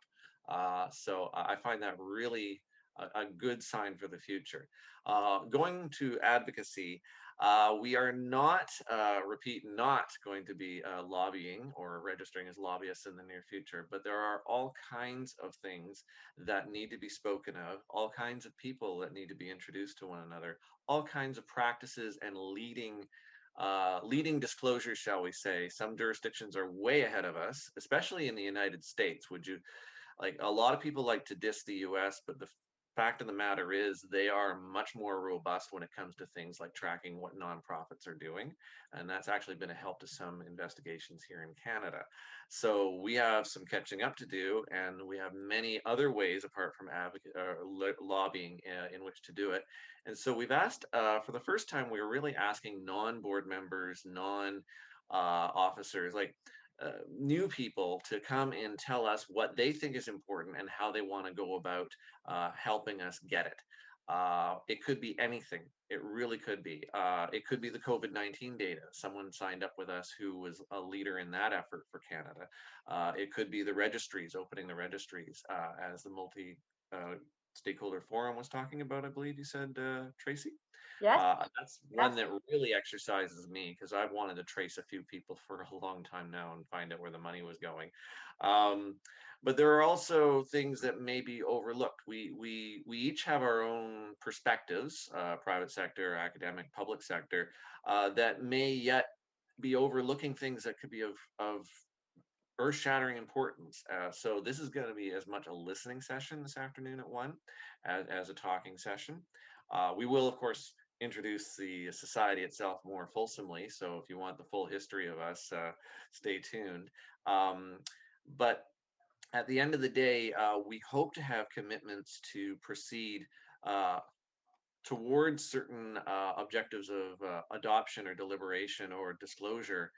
So I find that really a good sign for the future. Going to advocacy, we are not, not going to be lobbying or registering as lobbyists in the near future, but there are all kinds of things that need to be spoken of, all kinds of people that need to be introduced to one another, all kinds of practices and leading disclosures, shall we say. Some jurisdictions are way ahead of us, especially in the United States. Would you, like, a lot of people like to diss the US, but fact of the matter is they are much more robust when it comes to things like tracking what nonprofits are doing. And that's actually been a help to some investigations here in Canada. So we have some catching up to do, and we have many other ways apart from lobbying in which to do it. And so we've asked, for the first time, we were really asking non-board members, officers, like new people to come and tell us what they think is important and how they want to go about helping us get it. It could be anything. It really could be. It could be the COVID-19 data. Someone signed up with us who was a leader in that effort for Canada. It could be the registries, opening the registries, as the multi stakeholder forum was talking about, I believe you said, Tracey. Yes. That's one that really exercises me, because I've wanted to trace a few people for a long time now and find out where the money was going. But there are also things that may be overlooked. We each have our own perspectives, private sector, academic, public sector, that may yet be overlooking things that could be of earth-shattering importance. So this is going to be as much a listening session this afternoon at 1 as a talking session. We will, of course, introduce the society itself more fulsomely. So if you want the full history of us, stay tuned. But at the end of the day, we hope to have commitments to proceed towards certain objectives of adoption or deliberation or disclosure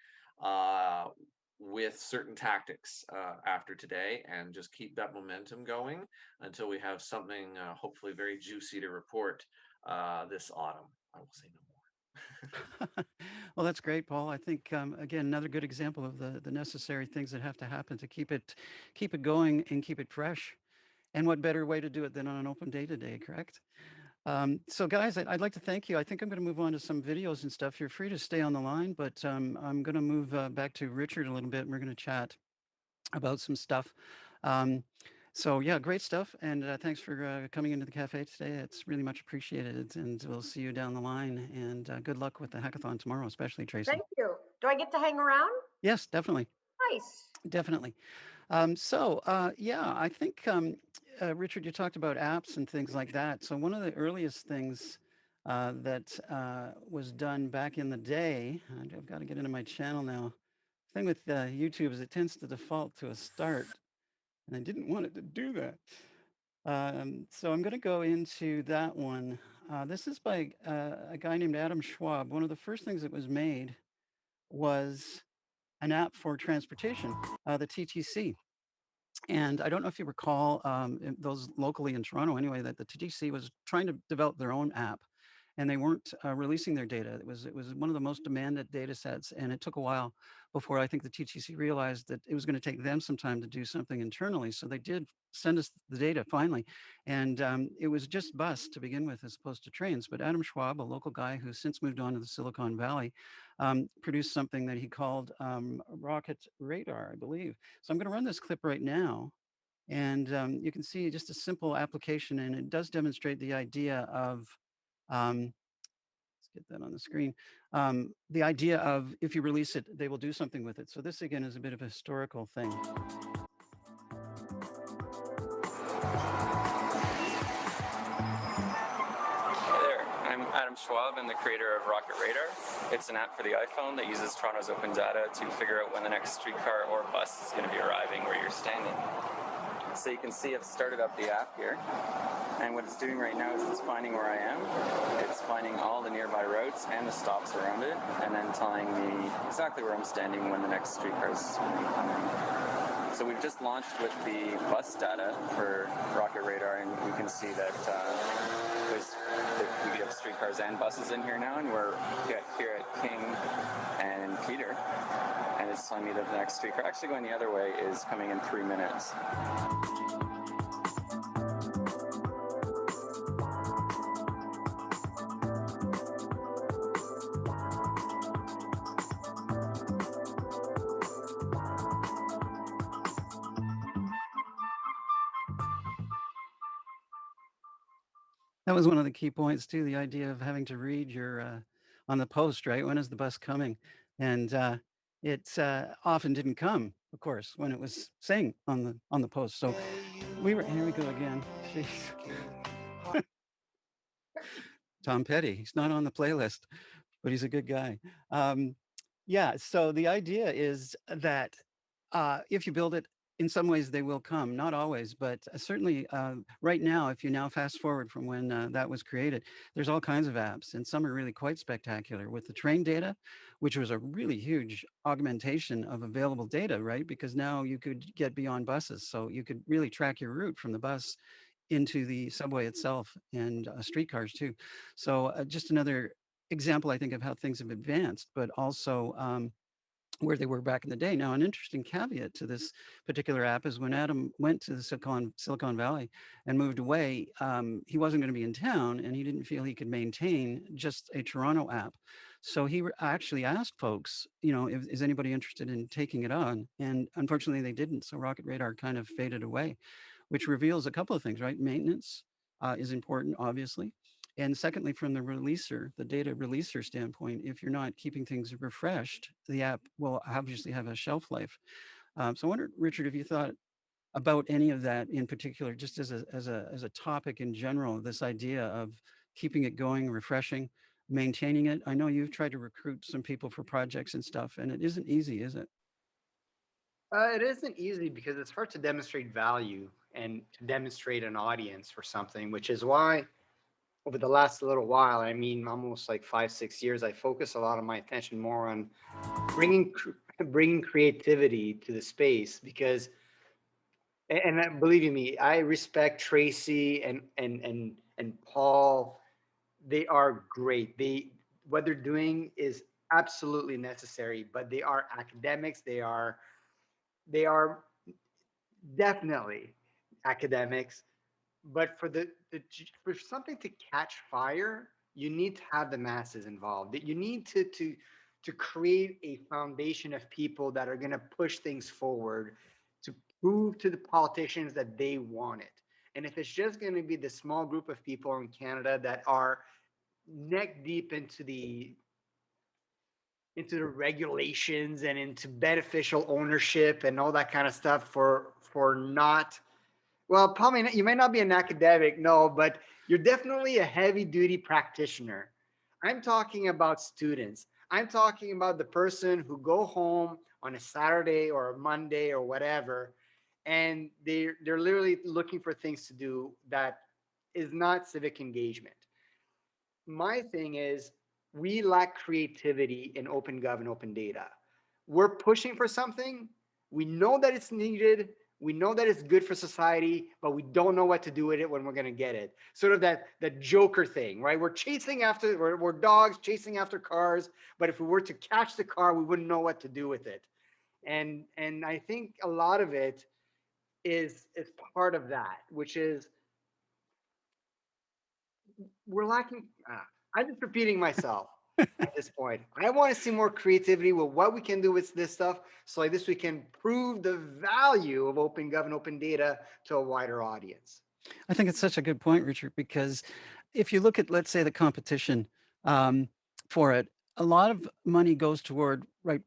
with certain tactics after today, and just keep that momentum going until we have something hopefully very juicy to report this autumn. I will say no more. Well, that's great, Paul. I think again, another good example of the necessary things that have to happen to keep it going and keep it fresh. And what better way to do it than on an open data day, correct? So guys, I'd like to thank you. I think I'm going to move on to some videos and stuff. You're free to stay on the line, but I'm going to move back to Richard a little bit, and we're going to chat about some stuff. So yeah, great stuff. And thanks for coming into the cafe today. It's really much appreciated. And we'll see you down the line. And good luck with the hackathon tomorrow, especially Tracey. Thank you. Do I get to hang around? Yes, definitely. Nice. Definitely. Yeah, I think, Richard, you talked about apps and things like that. So one of the earliest things that was done back in the day, and I've got to get into my channel now. The thing with YouTube is it tends to default to a start, and I didn't want it to do that. So I'm going to go into that one. This is by a guy named Adam Schwab. One of the first things that was made was an app for transportation, the TTC. And I don't know if you recall, those locally in Toronto anyway, that the TTC was trying to develop their own app, and they weren't releasing their data. It was one of the most demanded data sets, and it took a while before I think the TTC realized that it was going to take them some time to do something internally. So they did send us the data finally, and it was just bus to begin with as opposed to trains. But Adam Schwab, a local guy who's since moved on to the Silicon Valley, produced something that he called Rocket Radar, I believe. So I'm going to run this clip right now. And you can see just a simple application, and it does demonstrate the idea of, let's get that on the screen, the idea of if you release it, they will do something with it. So this, again, is a bit of a historical thing. I'm Adam Schwab. I'm the creator of Rocket Radar. It's an app for the iPhone that uses Toronto's open data to figure out when the next streetcar or bus is going to be arriving where you're standing. So you can see I've started up the app here, and what it's doing right now is it's finding where I am. It's finding all the nearby routes and the stops around it, and then telling me exactly where I'm standing when the next streetcar is coming. So we've just launched with the bus data for Rocket Radar, and we can see that we have streetcars and buses in here now, and we're here at King and Peter, and it's telling me that the next streetcar, actually going the other way, is coming in 3 minutes. That was one of the key points too, the idea of having to read your on the post, right? When is the bus coming? And it often didn't come, of course, when it was saying on the post. So here we go again. Jeez. Tom Petty. He's not on the playlist, but he's a good guy. Yeah, so the idea is that if you build it, in some ways they will come, not always, but certainly right now, if you now fast forward from when that was created, there's all kinds of apps, and some are really quite spectacular with the train data, which was a really huge augmentation of available data, right? Because now you could get beyond buses, so you could really track your route from the bus into the subway itself and streetcars too. So just another example, I think, of how things have advanced, but also where they were back in the day. Now, an interesting caveat to this particular app is when Adam went to the Silicon Valley and moved away, he wasn't going to be in town, and he didn't feel he could maintain just a Toronto app. So he actually asked folks, is anybody interested in taking it on? And unfortunately, they didn't. So Rocket Radar kind of faded away, which reveals a couple of things, right? Maintenance is important, obviously. And secondly, from the releaser, the data releaser standpoint, if you're not keeping things refreshed, the app will obviously have a shelf life. So I wonder, Richard, if you thought about any of that in particular, just as a topic in general, this idea of keeping it going, refreshing, maintaining it. I know you've tried to recruit some people for projects and stuff, and it isn't easy, is it? It isn't easy because it's hard to demonstrate value and to demonstrate an audience for something, which is why over the last little while, I mean, almost like 5, 6 years, I focus a lot of my attention more on bringing creativity to the space because, and believe you me, I respect Tracey and Paul. They are great. What they're doing is absolutely necessary, but they are academics. They are definitely academics, but for something to catch fire, you need to have the masses involved. You need to create a foundation of people that are going to push things forward to prove to the politicians that they want it. And if it's just going to be the small group of people in Canada that are neck deep into the regulations and into beneficial ownership and all that kind of stuff for not, well, probably not, you might not be an academic, no, but you're definitely a heavy duty practitioner. I'm talking about students. I'm talking about the person who go home on a Saturday or a Monday or whatever, and they're literally looking for things to do that is not civic engagement. My thing is we lack creativity in open gov and open data. We're pushing for something. We know that it's needed. We know that it's good for society, but we don't know what to do with it when we're going to get it. Sort of that Joker thing, right? We're dogs chasing after cars, but if we were to catch the car, we wouldn't know what to do with it. And I think a lot of it is part of that, which is we're lacking. I'm just repeating myself at this point. I want to see more creativity with what we can do with this stuff. So like this, we can prove the value of open gov and open data to a wider audience. I think it's such a good point, Richard, because if you look at, let's say, the competition for it, a lot of money goes toward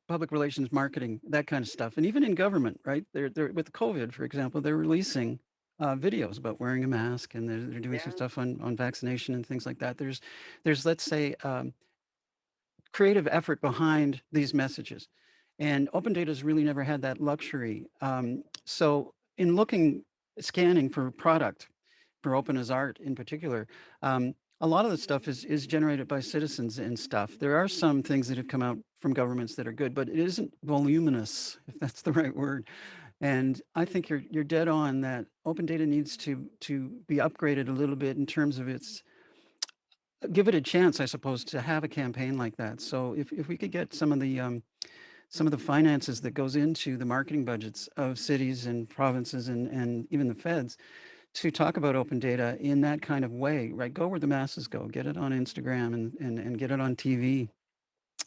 public relations, marketing, that kind of stuff, and even in government, right? They're with COVID, for example, they're releasing videos about wearing a mask, and they're doing some stuff on vaccination and things like that. There's let's say creative effort behind these messages, and open data has really never had that luxury. So in scanning for product, for open as art in particular, a lot of the stuff is generated by citizens and stuff. There are some things that have come out from governments that are good, but it isn't voluminous, if that's the right word. And I think you're dead on that open data needs to be upgraded a little bit in terms of its, give it a chance, I suppose, to have a campaign like that. So if we could get some of the finances that goes into the marketing budgets of cities and provinces and even the feds to talk about open data in that kind of way, right? Go where the masses go, get it on Instagram and get it on TV.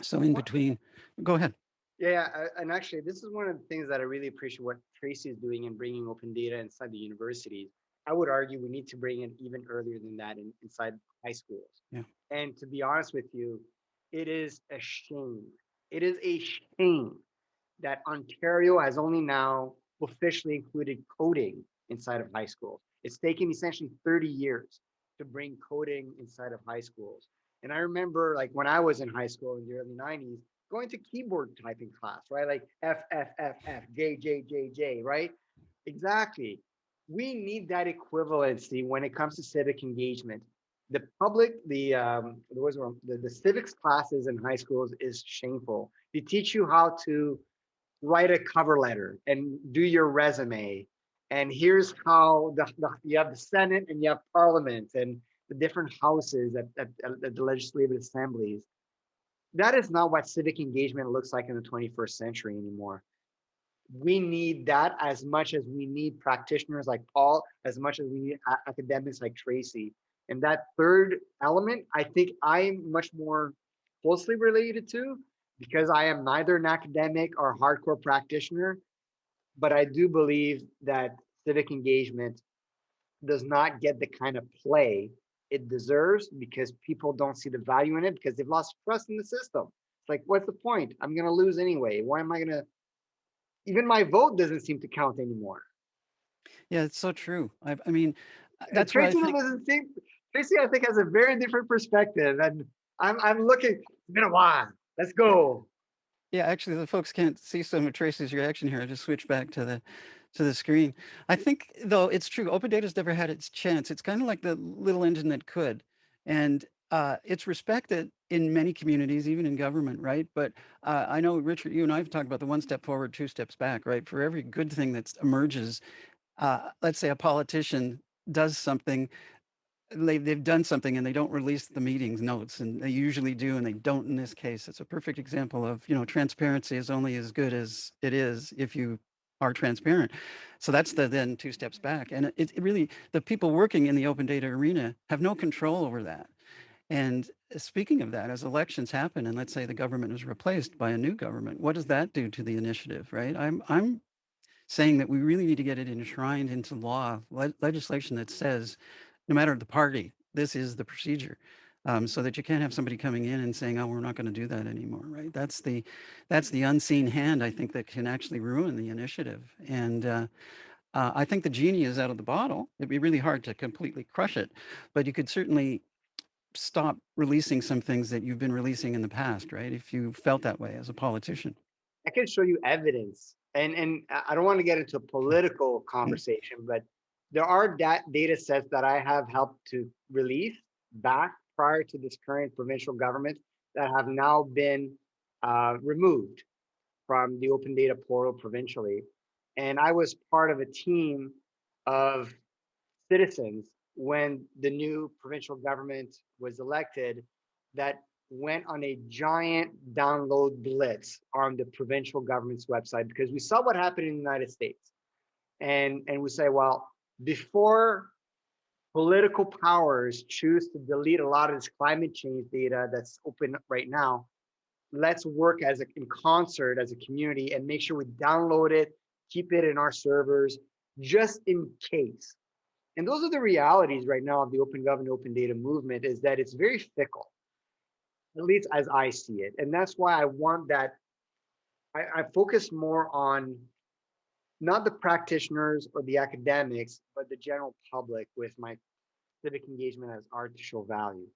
So in between, go ahead. Yeah, and actually, this is one of the things that I really appreciate what Tracey is doing in bringing open data inside the universities. I would argue we need to bring it even earlier than that inside high schools. Yeah. And to be honest with you, it is a shame. It is a shame that Ontario has only now officially included coding inside of high schools. It's taken essentially 30 years to bring coding inside of high schools. And I remember like when I was in high school in the early 90s, going to keyboard typing class, right? Like F, F, F, F, J, J, J, J, right? Exactly. We need that equivalency when it comes to civic engagement. The public, the civics classes in high schools is shameful. They teach you how to write a cover letter and do your resume. And here's how you have the Senate and you have Parliament and the different houses at the legislative assemblies. That is not what civic engagement looks like in the 21st century anymore. We need that as much as we need practitioners like Paul, as much as we need academics like Tracey. And that third element, I think I'm much more closely related to, because I am neither an academic or hardcore practitioner, but I do believe that civic engagement does not get the kind of play it deserves because people don't see the value in it because they've lost trust in the system. It's like, what's the point? I'm going to lose anyway. Why am I going to? Even my vote doesn't seem to count anymore. Yeah, it's so true. I mean, that's why I Tracey think. doesn't seem. Tracey, I think, has a very different perspective, and I'm looking. It's been a while. Let's go. Yeah, actually, the folks can't see some of Tracy's reaction here. I just switched back to the screen. I think, though, it's true. Open data's never had its chance. It's kind of like the little engine that could, and it's respected in many communities, even in government, right? But I know, Richard, you and I have talked about the one step forward, two steps back, right? For every good thing that emerges, let's say a politician does something, they've done something and they don't release the meetings notes, and they usually do, and they don't in this case. It's a perfect example of, transparency is only as good as it is if you are transparent. So that's the then two steps back. And it really, the people working in the open data arena have no control over that. And speaking of that, as elections happen and let's say the government is replaced by a new government, what does that do to the initiative, right? I'm saying that we really need to get it enshrined into law, legislation that says, no matter the party, this is the procedure, so that you can't have somebody coming in and saying, "Oh, we're not going to do that anymore." Right? That's the unseen hand, I think, that can actually ruin the initiative. And I think the genie is out of the bottle. It'd be really hard to completely crush it, but you could certainly stop releasing some things that you've been releasing in the past, right? If you felt that way as a politician. I can show you evidence, and I don't want to get into a political conversation, but there are data sets that I have helped to release back prior to this current provincial government that have now been removed from the open data portal provincially. And I was part of a team of citizens when the new provincial government was elected that went on a giant download blitz on the provincial government's website because we saw what happened in the United States. And we say, well, before political powers choose to delete a lot of this climate change data that's open right now, let's work in concert as a community and make sure we download it, keep it in our servers, just in case. And those are the realities right now of the open government, open data movement, is that it's very fickle, at least as I see it. And that's why I want that. I focus more on not the practitioners or the academics, but the general public with my civic engagement as art to show value.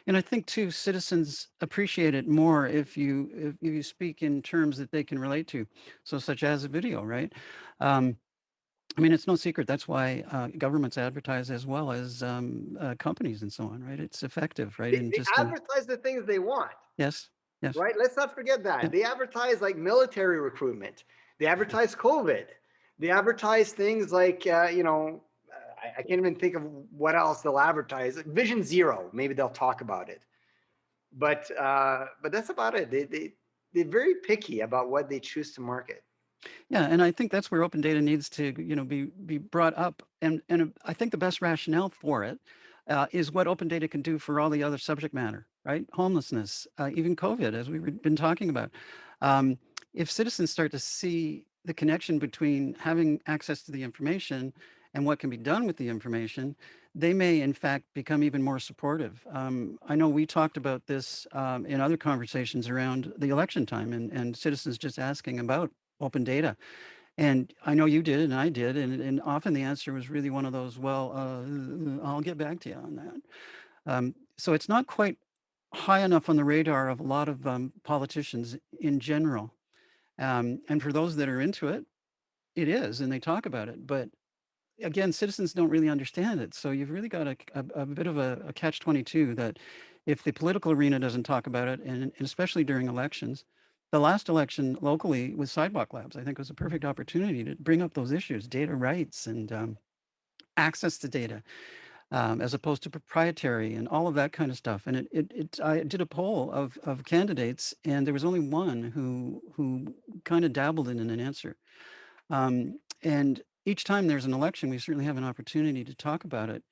And I think too, citizens appreciate it more if you speak in terms that they can relate to, so such as a video, right? I mean, it's no secret. That's why governments advertise as well as companies and so on, right? It's effective, right? And They just advertise the things they want. yes, yes, Right? Let's not forget that. yeah. They advertise like military recruitment. They advertise COVID. They advertise things like, I can't even think of what else they'll advertise. Vision Zero, maybe they'll talk about it. But that's about it. They're very picky about what they choose to market. Yeah, and I think that's where open data needs to, be brought up. And I think the best rationale for it is what open data can do for all the other subject matter, right? Homelessness, even COVID, as we've been talking about. Um, if citizens start to see the connection between having access to the information and what can be done with the information, they may, in fact, become even more supportive. I know we talked about this in other conversations around the election time and citizens just asking about open data. And I know you did, and I did, and often the answer was really one of those, well, I'll get back to you on that. So it's not quite high enough on the radar of a lot of politicians in general. And for those that are into it, it is, and they talk about it. But again, citizens don't really understand it. So you've really got a bit of a catch-22 that if the political arena doesn't talk about it, and especially during elections, the last election locally with Sidewalk Labs, I think was a perfect opportunity to bring up those issues, data rights and access to data, as opposed to proprietary and all of that kind of stuff. And I did a poll of candidates, and there was only one who kind of dabbled in an answer. And each time there's an election, we certainly have an opportunity to talk about it.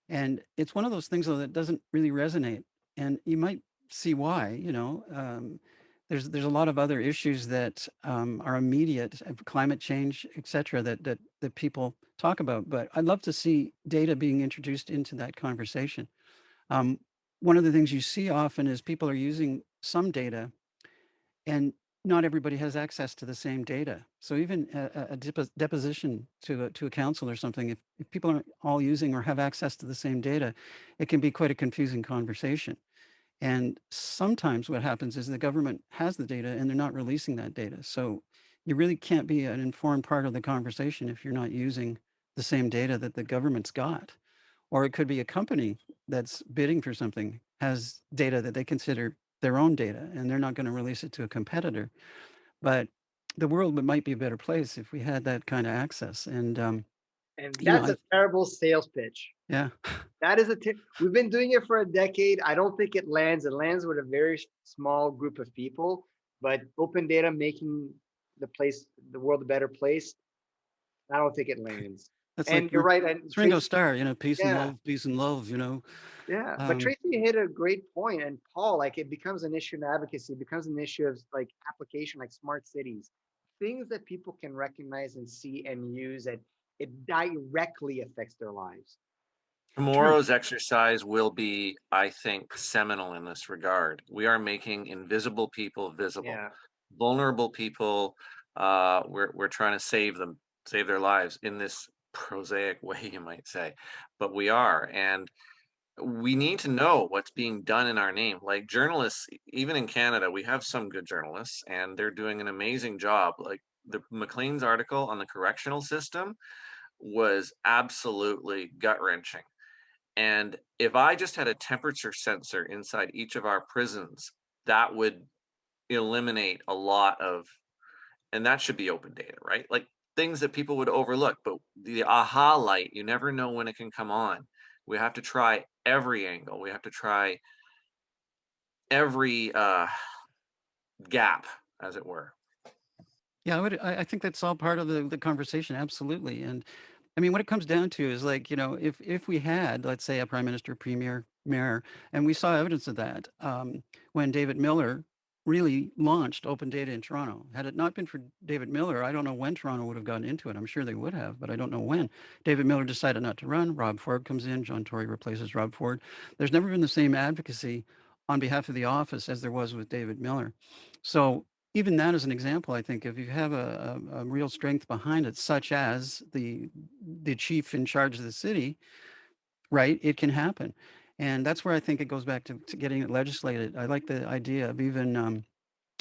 And it's one of those things, though, that doesn't really resonate. And you might see why, there's a lot of other issues that are immediate, climate change, et cetera, that people talk about. But I'd love to see data being introduced into that conversation. Um, One of the things you see often is people are using some data, and not everybody has access to the same data. So even a deposition to a council or something, if people aren't all using or have access to the same data, it can be quite a confusing conversation. And sometimes what happens is the government has the data and they're not releasing that data. So you really can't be an informed part of the conversation if you're not using the same data that the government's got. Or it could be a company that's bidding for something has data that they consider their own data and they're not going to release it to a competitor. But the world might be a better place if we had that kind of access. And, And you know, that's a terrible sales pitch. yeah. That is we've been doing it for a decade. I don't think it lands. It lands with a very small group of people, but open data making the world a better place, I don't think it lands. That's And like you're right. And it's Ringo Tracy, Starr, peace and yeah, love, peace and love, yeah. But Um, Tracy hit a great point. And Paul, like it becomes an issue in advocacy, it becomes an issue of like application, like smart cities, things that people can recognize and see and use, and it directly affects their lives. true. Tomorrow's exercise will be, I think, seminal in this regard. We are making invisible people visible, Yeah. vulnerable people. We're trying to save them, save their lives in this prosaic way, you might say, but we are, and we need to know what's being done in our name. Like journalists, even in Canada, we have some good journalists, and they're doing an amazing job. Like the McLean's article on the correctional system was absolutely gut wrenching. And if I just had a temperature sensor inside each of our prisons, that would eliminate a lot of, and that should be open data, right? Like things that people would overlook, but the aha light, you never know when it can come on. We have to try every angle. We have to try every gap, as it were. Yeah, I think that's all part of the conversation. Absolutely. And I mean, what it comes down to is like, if we had, let's say, a prime minister, premier, mayor, and we saw evidence of that when David Miller really launched open data in Toronto. Had it not been for David Miller, I don't know when Toronto would have gotten into it. I'm sure they would have, but I don't know when. David Miller decided not to run. Rob Ford comes in. John Tory replaces Rob Ford. There's never been the same advocacy on behalf of the office as there was with David Miller. So even that is an example, I think, if you have a real strength behind it, such as the chief in charge of the city, right, it can happen. And that's where I think it goes back to getting it legislated. I like the idea of even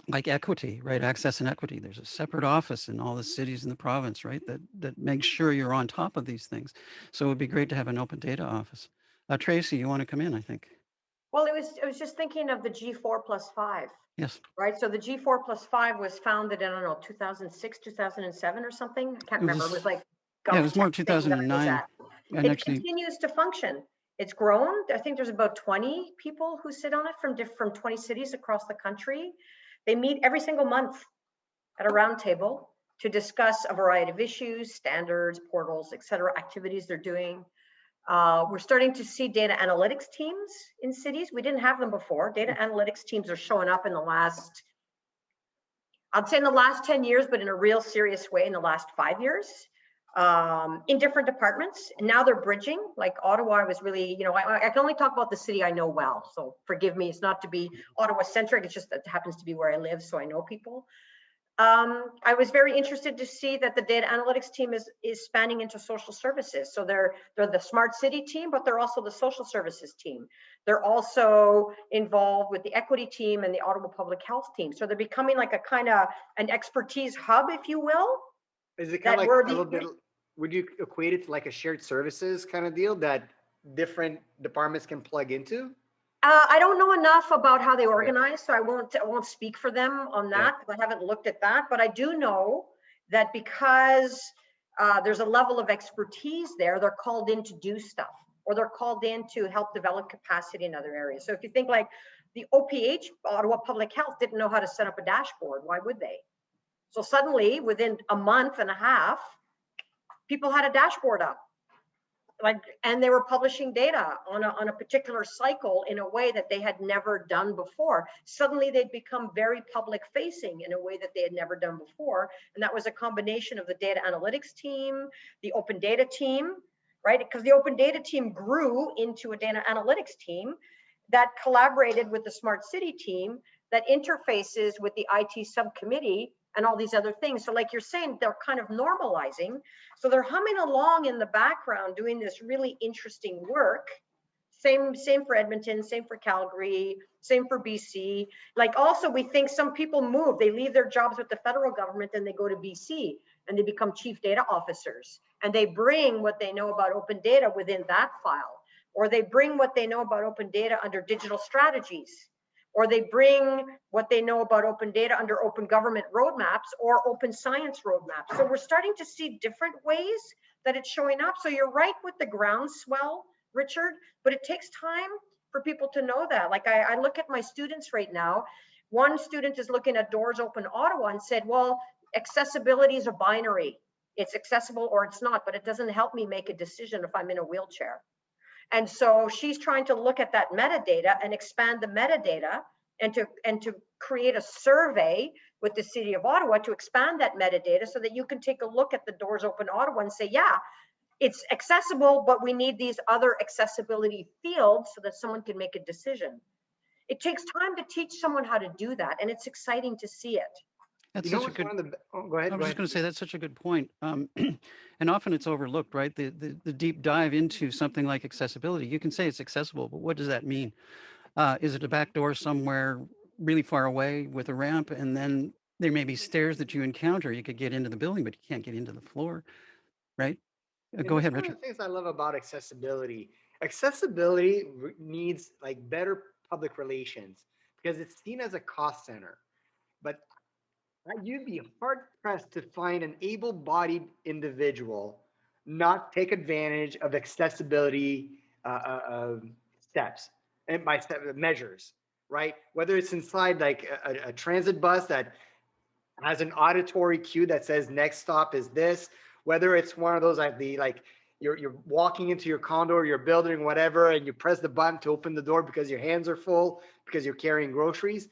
like equity, right? Access and equity. There's a separate office in all the cities in the province, right? That makes sure you're on top of these things. So it would be great to have an open data office. Tracy, you want to come in, I think. Well, I was just thinking of the G4+5, Yes. right? So the G4+5 was founded in, I don't know, 2006, 2007 or something. I can't remember. It was like Yeah, it was more GovTech thing that I was 2009. at. And It actually, continues to function. It's grown. I think there's about 20 people who sit on it from 20 cities across the country. They meet every single month at a round table to discuss a variety of issues, standards, portals, et cetera, activities they're doing. We're starting to see data analytics teams in cities. We didn't have them before. Data analytics teams are showing up in the last, I'd say in the last 10 years, but in a real serious way in the last 5 years, in different departments. And now they're bridging. Like Ottawa was really, I can only talk about the city I know well. So forgive me, it's not to be Ottawa centric. It's just that it happens to be where I live. So I know people. I was very interested to see that the data analytics team is spanning into social services. So they're the smart city team, but they're also the social services team. They're also involved with the equity team and the Ottawa Public Health team. So they're becoming like a kind of an expertise hub, if you will. Is it kind of like a little bit, would you equate it to like a shared services kind of deal that different departments can plug into? I don't know enough about how they organize, so I won't speak for them on that because I haven't looked at that. But I do know that because there's a level of expertise there, they're called in to do stuff, or they're called in to help develop capacity in other areas. So if you think like the OPH, Ottawa Public Health, didn't know how to set up a dashboard, why would they? So suddenly, within a month and a half, people had a dashboard up. And they were publishing data on a particular cycle in a way that they had never done before. Suddenly they'd become very public facing in a way that they had never done before. And that was a combination of the data analytics team, the open data team, right? Because the open data team grew into a data analytics team that collaborated with the smart city team that interfaces with the IT subcommittee and all these other things. So like you're saying, they're kind of normalizing. So they're humming along in the background doing this really interesting work. Same for Edmonton, same for Calgary, same for BC. Like also we think some people move, they leave their jobs with the federal government and they go to BC and they become chief data officers. And they bring what they know about open data within that file. Or they bring what they know about open data under digital strategies. Or they bring what they know about open data under open government roadmaps or open science roadmaps. So we're starting to see different ways that it's showing up. So you're right with the groundswell, Richard, but it takes time for people to know that. Like I look at my students right now. One student is looking at Doors Open Ottawa and said, well, accessibility is a binary. It's accessible or it's not, but it doesn't help me make a decision if I'm in a wheelchair. And so she's trying to look at that metadata and expand the metadata and to create a survey with the City of Ottawa to expand that metadata so that you can take a look at the Doors Open Ottawa and say, yeah, it's accessible, but we need these other accessibility fields so that someone can make a decision. It takes time to teach someone how to do that, and it's exciting to see it. That's You know such a what's good. one of the, oh, go ahead. I was just going to say that's such a good point. And often it's overlooked, right? The deep dive into something like accessibility. You can say it's accessible, but what does that mean? Is it a back door somewhere really far away with a ramp, and then there may be stairs that you encounter? You could get into the building, but you can't get into the floor, right? Go ahead, One Richard. of the things I love about accessibility. Accessibility needs like better public relations because it's seen as a cost center. But you'd be hard pressed to find an able-bodied individual not take advantage of accessibility steps and by step measures, right? Whether it's inside like a transit bus that has an auditory cue that says next stop is this, whether it's one of those like you're walking into your condo or your building, whatever, and you press the button to open the door because your hands are full because you're carrying groceries.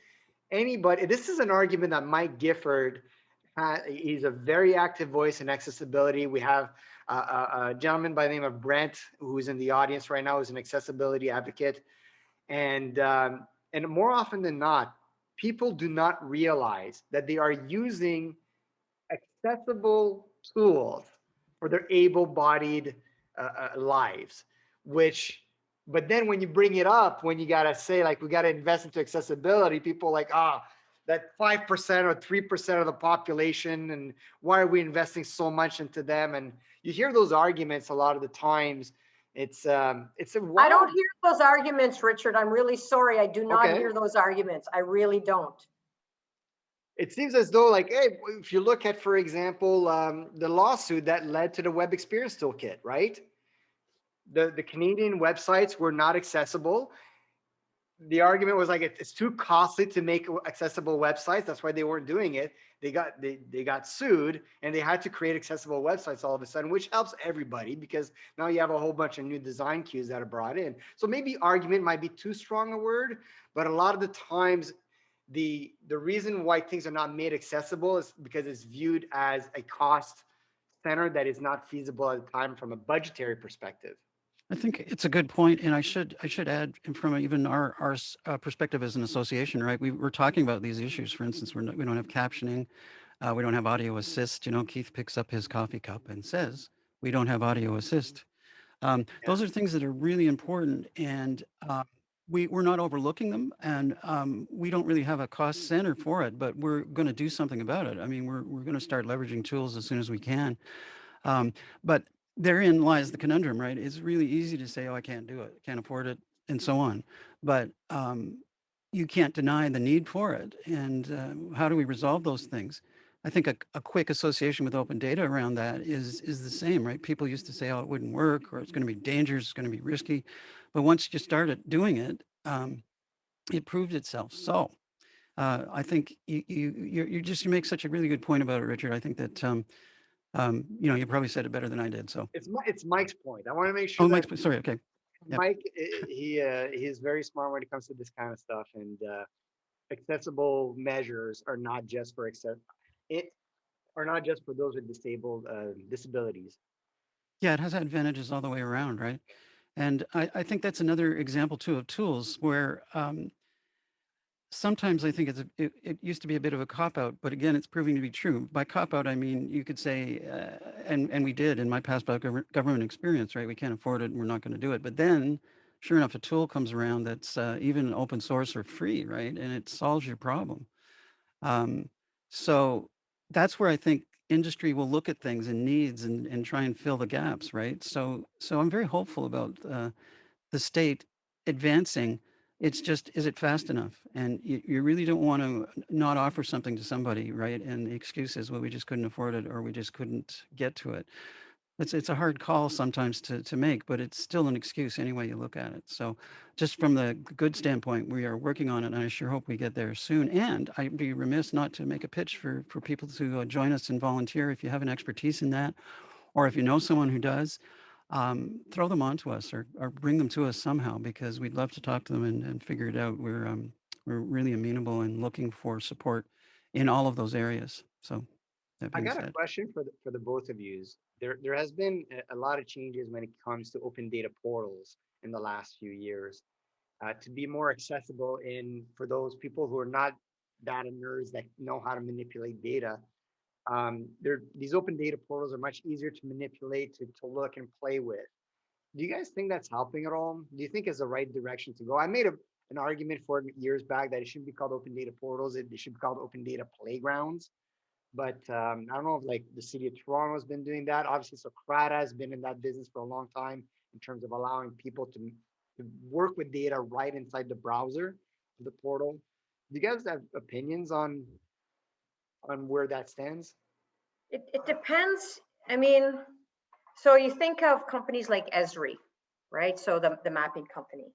Anybody, this is an argument that Mike Gifford, he's a very active voice in accessibility. We have a gentleman by the name of Brent, who's in the audience right now, who's an accessibility advocate. And more often than not, people do not realize that they are using accessible tools for their able-bodied lives, but then when you bring it up, when you got to say, like, we got to invest into accessibility, people are like, that 5% or 3% of the population, and why are we investing so much into them? And you hear those arguments a lot of the times. It's a wild... I don't hear those arguments, Richard. I'm really sorry. I do not hear those arguments. I really don't. It seems as though, like, hey, if you look at, for example, the lawsuit that led to the Web Experience Toolkit, right? The Canadian websites were not accessible. The argument was like it's too costly to make accessible websites. That's why they weren't doing it. They got sued and they had to create accessible websites all of a sudden, which helps everybody because now you have a whole bunch of new design cues that are brought in. So maybe argument might be too strong a word, but a lot of the times the reason why things are not made accessible is because it's viewed as a cost center that is not feasible at the time from a budgetary perspective. I think it's a good point, and I should add from even our perspective as an association, right? We're talking about these issues. For instance, we don't have captioning. We don't have audio assist. You know, Keith picks up his coffee cup and says, we don't have audio assist. Yeah. Those are things that are really important, and we're not overlooking them, and we don't really have a cost center for it, but we're going to do something about it. I mean, we're going to start leveraging tools as soon as we can. But therein lies the conundrum, right? It's really easy to say, oh, I can't do it, can't afford it, and so on. But you can't deny the need for it. And how do we resolve those things? I think a quick association with open data around that is the same, right? People used to say, oh, it wouldn't work, or it's going to be dangerous, it's going to be risky. But once you started doing it, it proved itself. So I think you make such a really good point about it, Richard. I think that you know, you probably said it better than I did. So, It's Mike's point. I want to make oh, sure that Mike, sorry. Okay. Yep. Mike, he's very smart when it comes to this kind of stuff, and accessible measures are not just for it are not just for those with disabilities. Yeah, it has advantages all the way around, right? And I think that's another example too of tools where sometimes I think it used to be a bit of a cop out, but again, it's proving to be true. By cop out, I mean you could say, and we did in my past government experience, right? We can't afford it, and we're not going to do it. But then, sure enough, a tool comes around that's even open source or free, right? And it solves your problem. Um, so that's where I think industry will look at things and needs and try and fill the gaps, right? So I'm very hopeful about the state advancing. It's just, is it fast enough? And you really don't want to not offer something to somebody, right? And the excuse is, well, we just couldn't afford it, or we just couldn't get to it. It's a hard call sometimes to make, but it's still an excuse any way you look at it. So just from the good standpoint, we are working on it, and I sure hope we get there soon. And I'd be remiss not to make a pitch for people to join us and volunteer if you have an expertise in that, or if you know someone who does. Throw them on to us, or bring them to us somehow, because we'd love to talk to them and figure it out. We're really amenable and looking for support in all of those areas. So that I being got a said. question for the both of you. There has been a lot of changes when it comes to open data portals in the last few years, to be more accessible in for those people who are not data nerds that know how to manipulate data. These open data portals are much easier to manipulate, to look and play with. Do you guys think that's helping at all? Do you think it's the right direction to go? I made an argument for it years back that it shouldn't be called open data portals. It should be called open data playgrounds. But I don't know if like the city of Toronto has been doing that. Obviously, Socrata has been in that business for a long time in terms of allowing people to work with data right inside the browser, the portal. Do you guys have opinions on where that stands? It depends. I mean, so you think of companies like Esri, right? So the mapping company.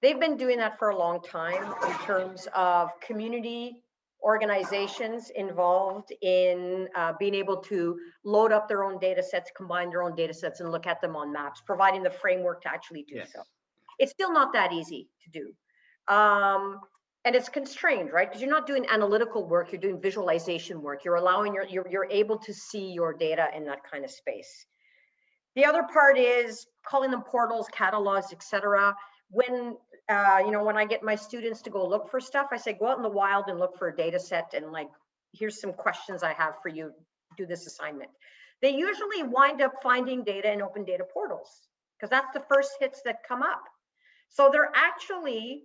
They've been doing that for a long time in terms of community organizations involved in being able to load up their own data sets, combine their own data sets, and look at them on maps, providing the framework to actually do so. It's still not that easy to do. And it's constrained, right? Because you're not doing analytical work, you're doing visualization work. You're allowing you're able to see your data in that kind of space. The other part is calling them portals, catalogs, etc. When when I get my students to go look for stuff, I say, go out in the wild and look for a data set, and like, here's some questions I have for you, do this assignment. They usually wind up finding data in open data portals, because that's the first hits that come up. So they're actually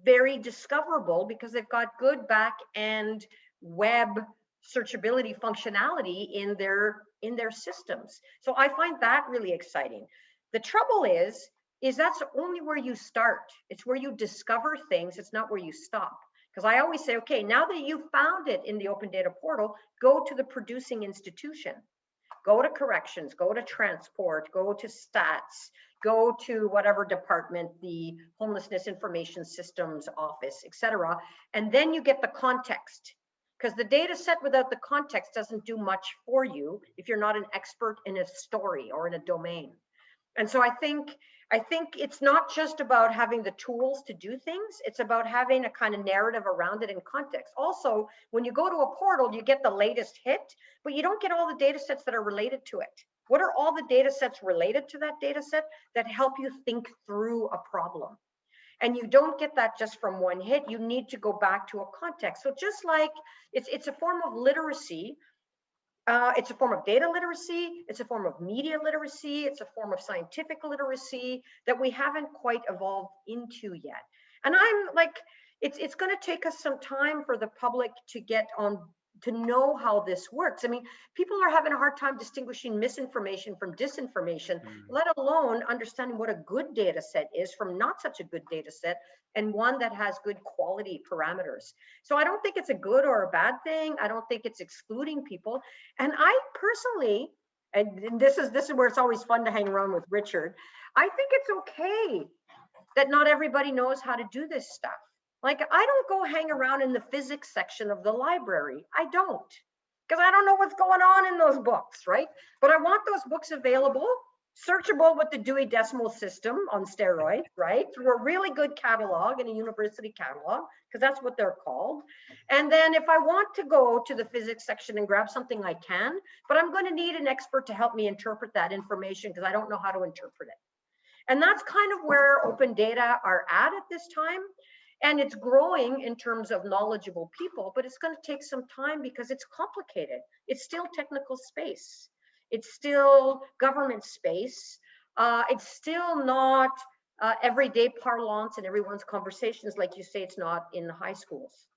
very discoverable because they've got good back end web searchability functionality in their systems. So I find that really exciting. The trouble is that's only where you start. It's where you discover things. It's not where you stop. Because I always say, okay, now that you found it in the open data portal, go to the producing institution. Go to corrections, go to transport, go to stats, go to whatever department, the homelessness information systems office, etc. And then you get the context. Because the data set without the context doesn't do much for you if you're not an expert in a story or in a domain. And so I think it's not just about having the tools to do things, it's about having a kind of narrative around it in context. Also, when you go to a portal, you get the latest hit, but you don't get all the data sets that are related to it. What are all the data sets related to that data set that help you think through a problem? And you don't get that just from one hit. You need to go back to a context. So just like it's a form of literacy. It's a form of data literacy. It's a form of media literacy. It's a form of scientific literacy that we haven't quite evolved into yet. And I'm like, it's going to take us some time for the public to get on, to know how this works. I mean, people are having a hard time distinguishing misinformation from disinformation, let alone understanding what a good data set is from not such a good data set, and one that has good quality parameters. So I don't think it's a good or a bad thing. I don't think it's excluding people. And I personally, and this is where it's always fun to hang around with Richard, I think it's okay that not everybody knows how to do this stuff. Like, I don't go hang around in the physics section of the library. I don't, because I don't know what's going on in those books, right? But I want those books available, searchable with the Dewey Decimal System on steroids, right? Through a really good catalog and a university catalog, because that's what they're called. And then if I want to go to the physics section and grab something, I can, but I'm going to need an expert to help me interpret that information because I don't know how to interpret it. And that's kind of where open data are at this time. And it's growing in terms of knowledgeable people, but it's going to take some time because it's complicated. It's still technical space. It's still government space. It's still not everyday parlance in everyone's conversations. Like you say, it's not in the high schools.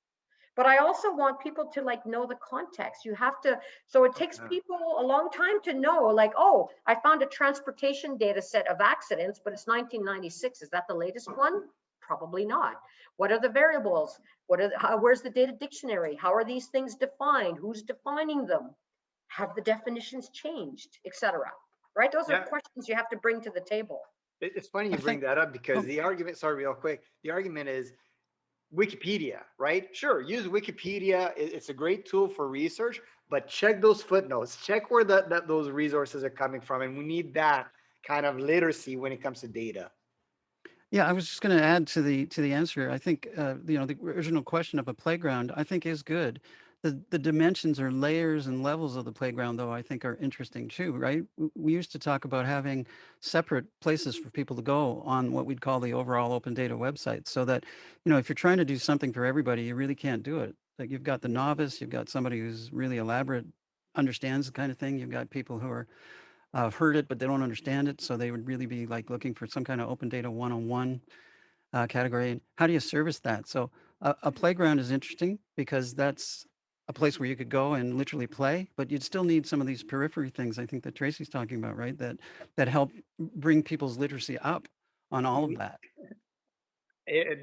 But I also want people to like know the context. You have to, so it takes people a long time to know, like, oh, I found a transportation data set of accidents, but it's 1996. Is that the latest one? Probably not. What are the variables? Where's the data dictionary? How are these things defined? Who's defining them? Have the definitions changed, etc.? Right? Those are questions you have to bring to the table. It's funny you bring that up because the argument, sorry, real quick, the argument is Wikipedia, right? Sure, use Wikipedia. It's a great tool for research, but check those footnotes. Check where those resources are coming from. And we need that kind of literacy when it comes to data. Yeah, I was just going to add to the answer. I think the original question of a playground, I think, is good. The dimensions or layers and levels of the playground, though, I think are interesting too, right? We used to talk about having separate places for people to go on what we'd call the overall open data website, so that if you're trying to do something for everybody, you really can't do it. Like, you've got the novice, you've got somebody who's really elaborate, understands the kind of thing. You've got people who are heard it, but they don't understand it. So they would really be like looking for some kind of open data one-on-one category. And how do you service that? So a playground is interesting because that's a place where you could go and literally play, but you'd still need some of these periphery things, I think, that Tracey's talking about, right? That help bring people's literacy up on all of that.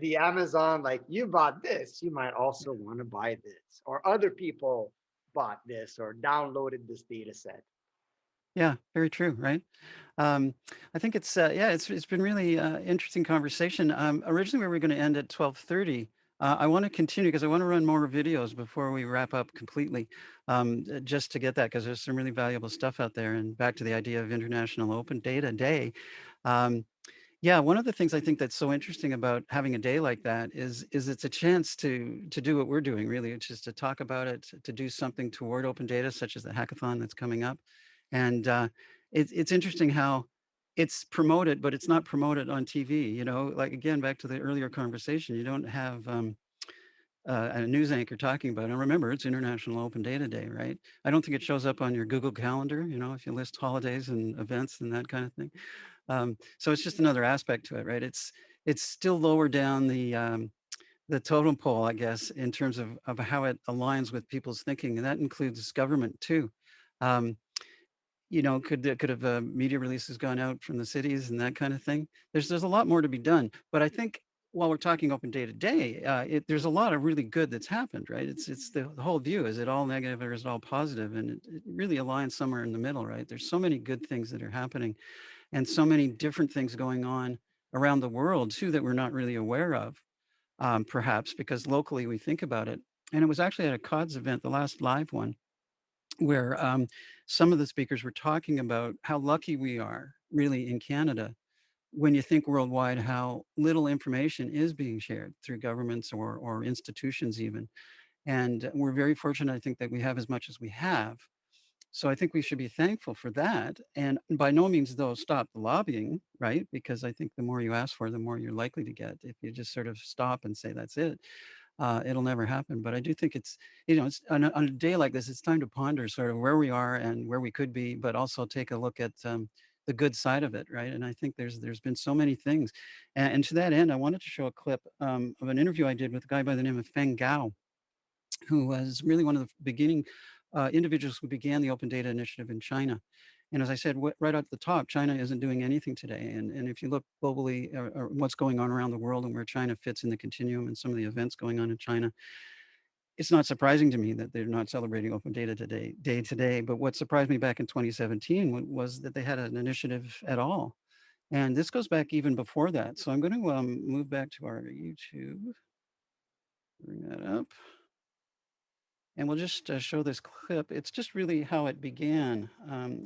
The Amazon, like, you bought this, you might also want to buy this, or other people bought this or downloaded this data set. Yeah, very true, right? I think it's it's been really interesting conversation. Originally, we were going to end at 12:30. I want to continue because I want to run more videos before we wrap up completely, just to get that, because there's some really valuable stuff out there. And back to the idea of International Open Data Day. Yeah, one of the things I think that's so interesting about having a day like that is it's a chance to do what we're doing, really, which is to talk about it, to do something toward open data, such as the hackathon that's coming up. And it's interesting how it's promoted, but it's not promoted on TV. Like, again, back to the earlier conversation, you don't have a news anchor talking about it. And remember, it's International Open Data Day, right? I don't think it shows up on your Google Calendar, if you list holidays and events and that kind of thing. So it's just another aspect to it, right? It's still lower down the totem pole, I guess, in terms of how it aligns with people's thinking, and that includes government too. Could have media releases gone out from the cities and that kind of thing? There's a lot more to be done, but I think while we're talking Open Data Day, there's a lot of really good that's happened, right? It's the whole view. Is it all negative or is it all positive? And it really aligns somewhere in the middle, right? There's so many good things that are happening, and so many different things going on around the world too that we're not really aware of, perhaps because locally we think about it. And it was actually at a CODS event, the last live one, where some of the speakers were talking about how lucky we are really in Canada when you think worldwide how little information is being shared through governments or institutions even. And we're very fortunate, I think, that we have as much as we have. So I think we should be thankful for that. And by no means, though, stop the lobbying, right? Because I think the more you ask for, the more you're likely to get. If you just sort of stop and say that's it, it'll never happen. But I do think it's, it's on a day like this, it's time to ponder sort of where we are and where we could be, but also take a look at the good side of it, right? And I think there's been so many things. And to that end, I wanted to show a clip of an interview I did with a guy by the name of Feng Gao, who was really one of the beginning individuals who began the Open Data Initiative in China. And as I said, right at the top, China isn't doing anything today. And if you look globally or what's going on around the world and where China fits in the continuum and some of the events going on in China, it's not surprising to me that they're not celebrating Open Data today. But what surprised me back in 2017 was that they had an initiative at all. And this goes back even before that. So I'm going to move back to our YouTube, bring that up. And we'll just show this clip. It's just really how it began.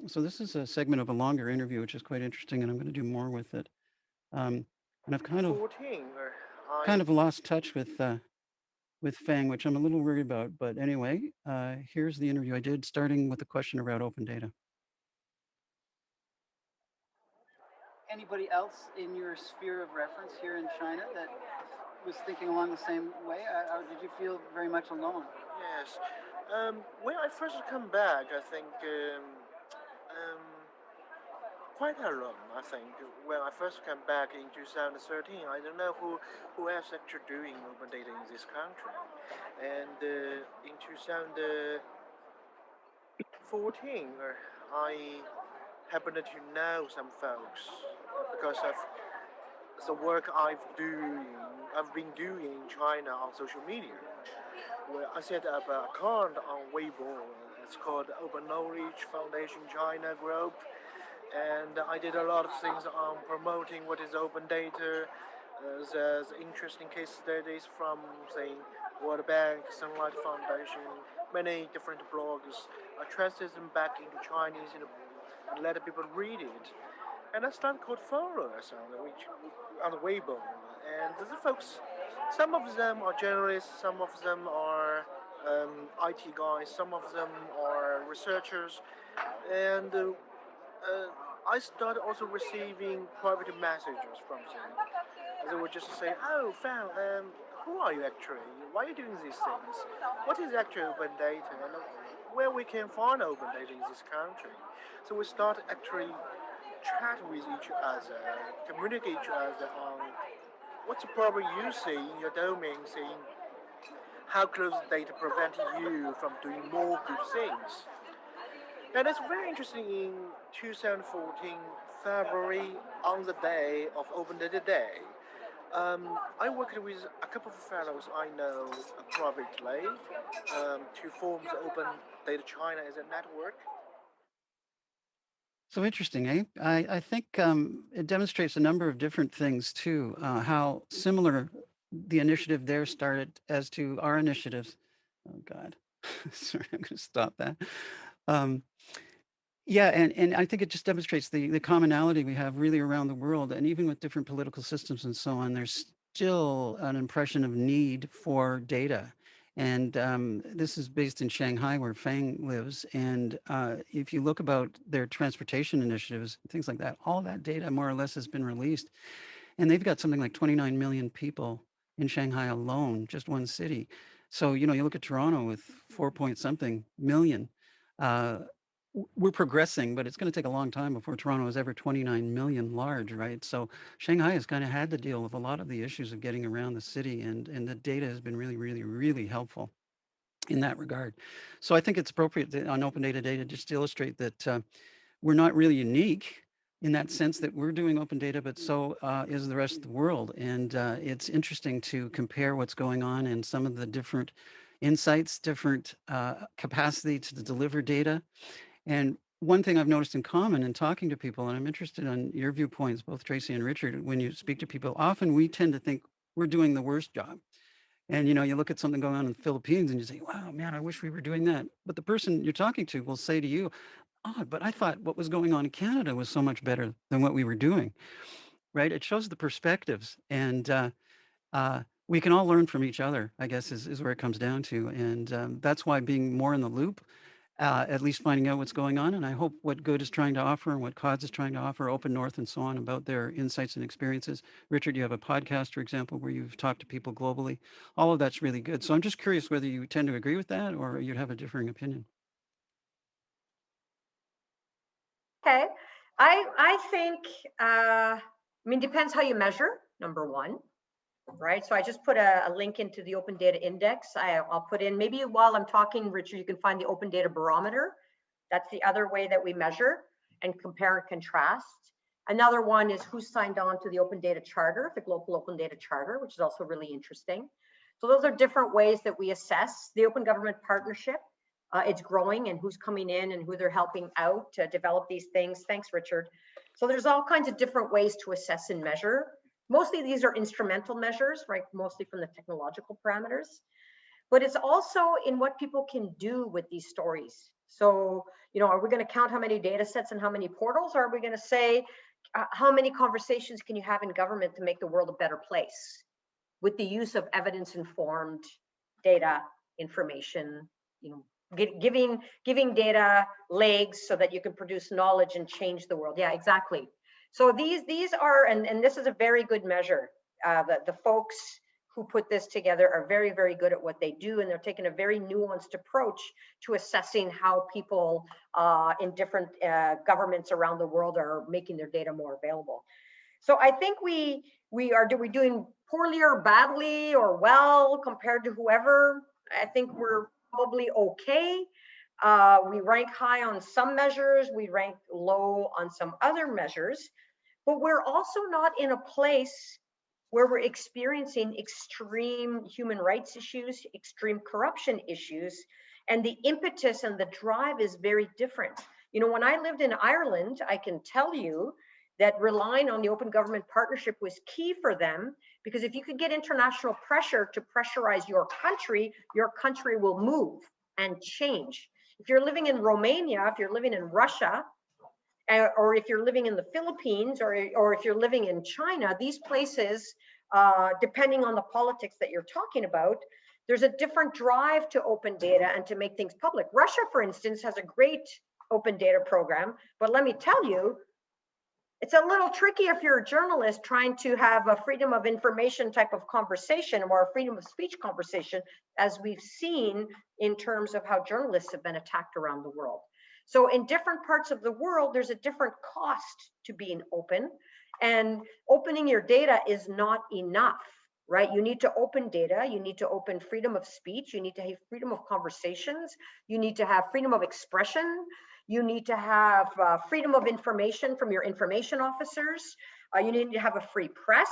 So this is a segment of a longer interview, which is quite interesting, and I'm going to do more with it. And I've kind of lost touch with Fang, which I'm a little worried about. But anyway, here's the interview I did, starting with a question around open data. Anybody else in your sphere of reference here in China that was thinking along the same way, or did you feel very much alone? Yes. When I first come back, I think quite alone. I think when I first came back in 2013, I don't know who else actually doing open data in this country. And in 2014, I happened to know some folks because of the work I've been doing in China on social media. Where I set up an account on Weibo. It's called Open Knowledge Foundation China Group, and I did a lot of things on promoting what is open data. There's interesting case studies from, say, World Bank, Sunlight Foundation, many different blogs. I translated them back into Chinese and let people read it. And I started called followers on the Weibo. And the folks, some of them are journalists, some of them are IT guys, some of them are researchers, and I started also receiving private messages from them. They would just say, "Oh, Fan, who are you actually? Why are you doing these things? What is actually open data, and where we can find open data in this country?" So we start actually chat with each other, communicate each other on what's the problem you see in your domain, saying how close data prevent you from doing more good things. And it's very interesting in 2014 February on the day of Open Data Day. I worked with a couple of fellows I know privately to form the Open Data China as a network. So interesting, eh? I think it demonstrates a number of different things too, how similar the initiative there started as to our initiatives. Oh God, sorry, I'm going to stop that. Yeah, and I think it just demonstrates the commonality we have really around the world, and even with different political systems and so on, there's still an impression of need for data. And this is based in Shanghai, where Fang lives. And if you look about their transportation initiatives, things like that, all that data more or less has been released. And they've got something like 29 million people in Shanghai alone, just one city. So, you look at Toronto with 4 point something million. Uh, we're progressing, but it's going to take a long time before Toronto is ever 29 million large, right? So Shanghai has kind of had to deal with a lot of the issues of getting around the city, and the data has been really, really, really helpful in that regard. So I think it's appropriate on Open Data Day to just illustrate that we're not really unique in that sense that we're doing open data, but so is the rest of the world. And it's interesting to compare what's going on and some of the different insights, different capacity to deliver data. And one thing I've noticed in common in talking to people, and I'm interested in your viewpoints, both Tracey and Richard, when you speak to people, often we tend to think we're doing the worst job. And, you look at something going on in the Philippines and you say, wow, man, I wish we were doing that. But the person you're talking to will say to you, oh, but I thought what was going on in Canada was so much better than what we were doing, right? It shows the perspectives. And we can all learn from each other, I guess, is where it comes down to. And that's why being more in the loop at least finding out what's going on. And I hope what Good is trying to offer and what CODS is trying to offer, Open North and so on, about their insights and experiences. Richard, you have a podcast, for example, where you've talked to people globally. All of that's really good. So I'm just curious whether you tend to agree with that or you'd have a differing opinion. Okay. I think, I mean, depends how you measure, number one, right? So I just put a link into the Open Data Index. I'll put in, maybe while I'm talking, Richard, you can find the Open Data Barometer. That's the other way that we measure and compare and contrast. Another one is who signed on to the Open Data Charter, the Global Open Data Charter, which is also really interesting. So those are different ways that we assess the Open Government Partnership. It's growing, and who's coming in and who they're helping out to develop these things. Thanks, Richard. So there's all kinds of different ways to assess and measure. Mostly these are instrumental measures, right? Mostly from the technological parameters. But it's also in what people can do with these stories. So, you know, are we going to count how many data sets and how many portals? Or are we going to say, how many conversations can you have in government to make the world a better place with the use of evidence-informed data, information, you know, giving data legs so that you can produce knowledge and change the world. Yeah, exactly. So these are, and this is a very good measure. The folks who put this together are very, very good at what they do, and they're taking a very nuanced approach to assessing how people in different governments around the world are making their data more available. So I think we are doing poorly or badly or well compared to whoever. I think we're probably okay. We rank high on some measures, we rank low on some other measures, but we're also not in a place where we're experiencing extreme human rights issues, extreme corruption issues, and the impetus and the drive is very different. You know, when I lived in Ireland, I can tell you that relying on the Open Government Partnership was key for them, because if you could get international pressure to pressurize your country will move and change. If you're living in Romania, if you're living in Russia, or if you're living in the Philippines, or if you're living in China, these places, depending on the politics that you're talking about, there's a different drive to open data and to make things public. Russia, for instance, has a great open data program, but let me tell you, it's a little tricky if you're a journalist trying to have a freedom of information type of conversation or a freedom of speech conversation, as we've seen in terms of how journalists have been attacked around the world. So in different parts of the world, there's a different cost to being open, and opening your data is not enough, right? You need to open data, you need to open freedom of speech, you need to have freedom of conversations, you need to have freedom of expression, you need to have freedom of information from your information officers, you need to have a free press.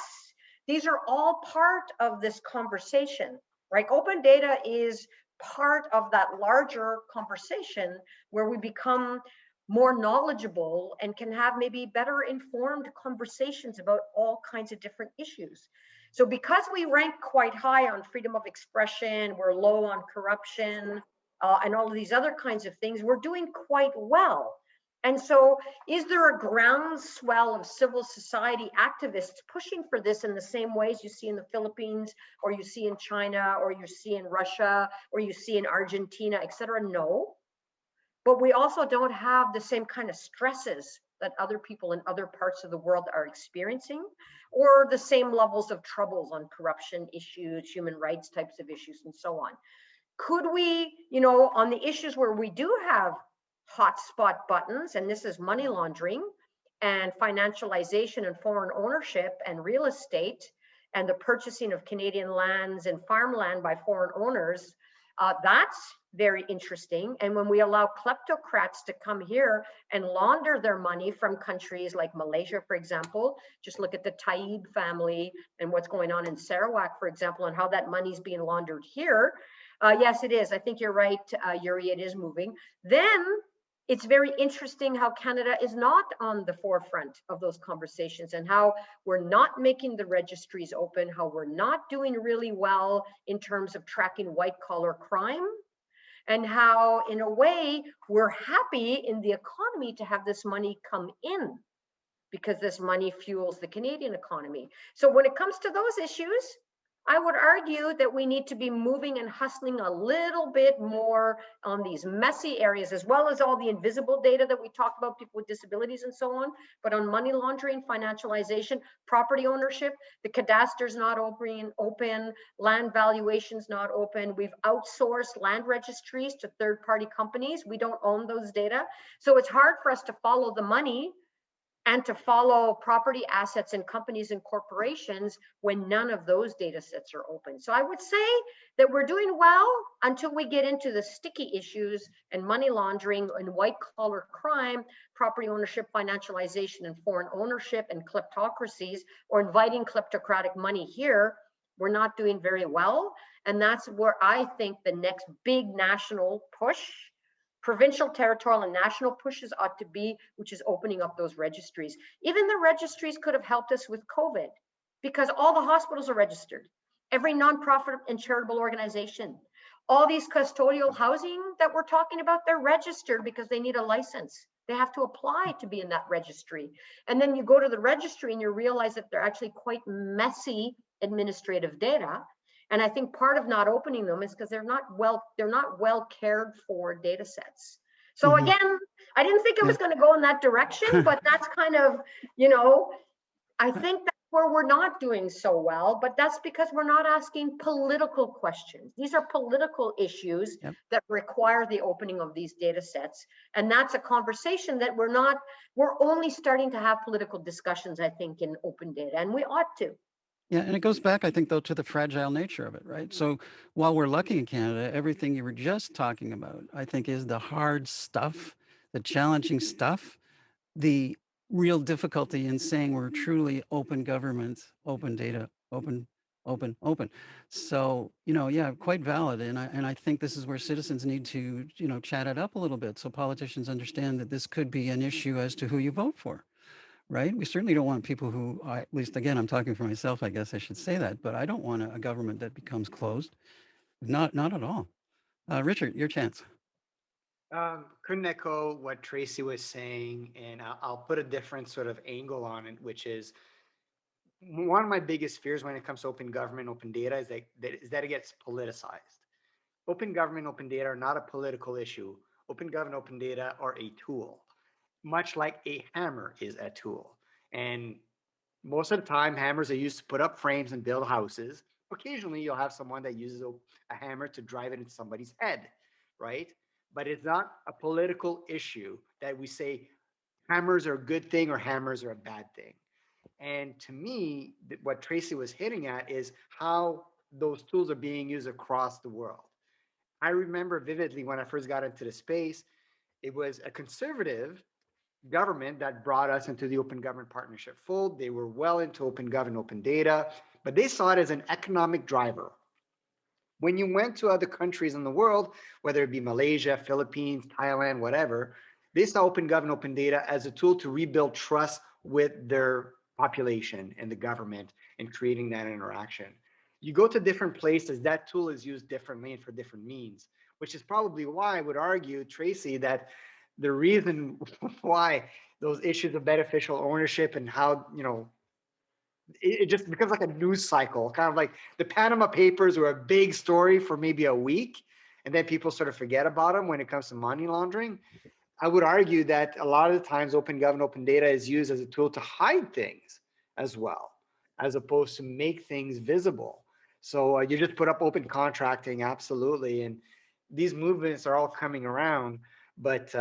These are all part of this conversation, right? Open data is part of that larger conversation where we become more knowledgeable and can have maybe better informed conversations about all kinds of different issues. So because we rank quite high on freedom of expression, we're low on corruption, and all of these other kinds of things, we're doing quite well. And so is there a groundswell of civil society activists pushing for this in the same ways you see in the Philippines, or you see in China, or you see in Russia, or you see in Argentina, et cetera? No. But we also don't have the same kind of stresses that other people in other parts of the world are experiencing, or the same levels of troubles on corruption issues, human rights types of issues, and so on. Could we, you know, on the issues where we do have hotspot buttons, and this is money laundering and financialization and foreign ownership and real estate and the purchasing of Canadian lands and farmland by foreign owners, that's very interesting. And when we allow kleptocrats to come here and launder their money from countries like Malaysia, for example, just look at the Taib family and what's going on in Sarawak, for example, and how that money's being laundered here. Yes, it is. I think you're right, Yuri, it is moving. Then it's very interesting how Canada is not on the forefront of those conversations, and how we're not making the registries open, how we're not doing really well in terms of tracking white collar crime, and how in a way we're happy in the economy to have this money come in, because this money fuels the Canadian economy. So when it comes to those issues, I would argue that we need to be moving and hustling a little bit more on these messy areas, as well as all the invisible data that we talked about, people with disabilities and so on. But on money laundering, financialization, property ownership, the cadaster's not open, land valuation's not open. We've outsourced land registries to third-party companies. We don't own those data. So it's hard for us to follow the money and to follow property assets and companies and corporations when none of those data sets are open. So I would say that we're doing well until we get into the sticky issues and money laundering and white collar crime, property ownership, financialization and foreign ownership and kleptocracies, or inviting kleptocratic money here. We're not doing very well. And that's where I think the next big national push, provincial, territorial, and national pushes ought to be, which is opening up those registries. Even the registries could have helped us with COVID because all the hospitals are registered. Every nonprofit and charitable organization, all these custodial housing that we're talking about, they're registered because they need a license. They have to apply to be in that registry. And then you go to the registry and you realize that they're actually quite messy administrative data. And I think part of not opening them is because they're not well cared for data sets. So again, I didn't think I was going to go in that direction, but that's kind of, I think that's where we're not doing so well, but that's because we're not asking political questions. These are political issues that require the opening of these data sets. And that's a conversation that we're only starting to have political discussions, I think, in open data, and we ought to. Yeah, and it goes back, I think, though, to the fragile nature of it, right? So while we're lucky in Canada, everything you were just talking about, I think, is the hard stuff, the challenging stuff, the real difficulty in saying we're truly open government, open data, open. So, yeah, quite valid. And I think this is where citizens need to, chat it up a little bit so politicians understand that this could be an issue as to who you vote for. Right? We certainly don't want people who, at least again, I'm talking for myself, I guess I should say that, but I don't want a government that becomes closed. Not at all. Richard, your chance. Couldn't echo what Tracey was saying, and I'll put a different sort of angle on it, which is one of my biggest fears when it comes to open government, open data is that it gets politicized. Open government, open data are not a political issue. Open government, open data are a tool, much like a hammer is a tool. And most of the time, hammers are used to put up frames and build houses. Occasionally, you'll have someone that uses a hammer to drive it into somebody's head, right? But it's not a political issue that we say hammers are a good thing or hammers are a bad thing. And to me, what Tracey was hitting at is how those tools are being used across the world. I remember vividly when I first got into the space, it was a conservative government that brought us into the Open Government Partnership fold. They were well into open government, open data, but they saw it as an economic driver. When you went to other countries in the world, whether it be Malaysia, Philippines, Thailand, whatever, they saw open government, open data as a tool to rebuild trust with their population and the government and creating that interaction. You go to different places, that tool is used differently and for different means, which is probably why I would argue, Tracey, that the reason why those issues of beneficial ownership and how, it just becomes like a news cycle, kind of like the Panama Papers were a big story for maybe a week, and then people sort of forget about them when it comes to money laundering. I would argue that a lot of the times open government, open data is used as a tool to hide things as well, as opposed to make things visible. So you just put up open contracting, absolutely. And these movements are all coming around, but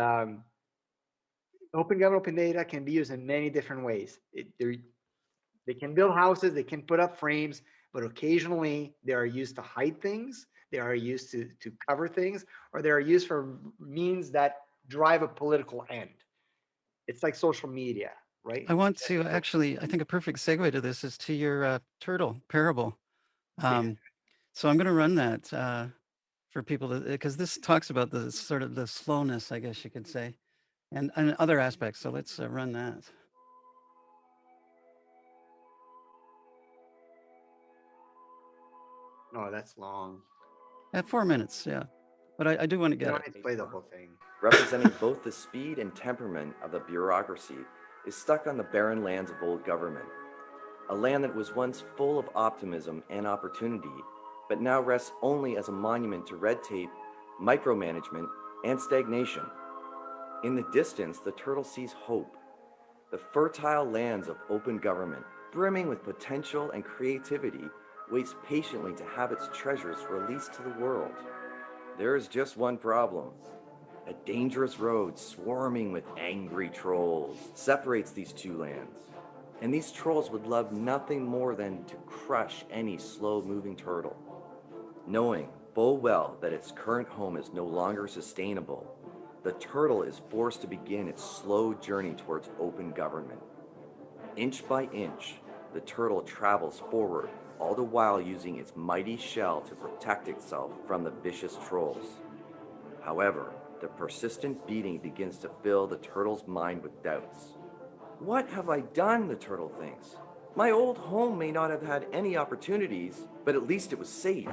open government, open data can be used in many different ways. They can build houses, they can put up frames, but occasionally they are used to hide things, they are used to cover things, or they are used for means that drive a political end. It's like social media, right? I want to actually, I think a perfect segue to this is to your turtle parable. So I'm going to run that for people because this talks about the sort of the slowness, I guess you could say, and other aspects. So let's run that. No, that's long. At 4 minutes, yeah. But I do want to get don't need to play the whole thing. Representing both the speed and temperament of the bureaucracy, is stuck on the barren lands of old government. a land that was once full of optimism and opportunity, but now rests only as a monument to red tape, micromanagement, and stagnation. In the distance, the turtle sees hope, the fertile lands of open government, brimming with potential and creativity, waits patiently to have its treasures released to the world. There is just one problem. A dangerous road swarming with angry trolls separates these two lands. And these trolls would love nothing more than to crush any slow-moving turtle. Knowing full well that its current home is no longer sustainable, the turtle is forced to begin its slow journey towards open government. Inch by inch, the turtle travels forward, all the while using its mighty shell to protect itself from the vicious trolls. However, the persistent beating begins to fill the turtle's mind with doubts. What have I done, the turtle thinks. My old home may not have had any opportunities, but at least it was safe.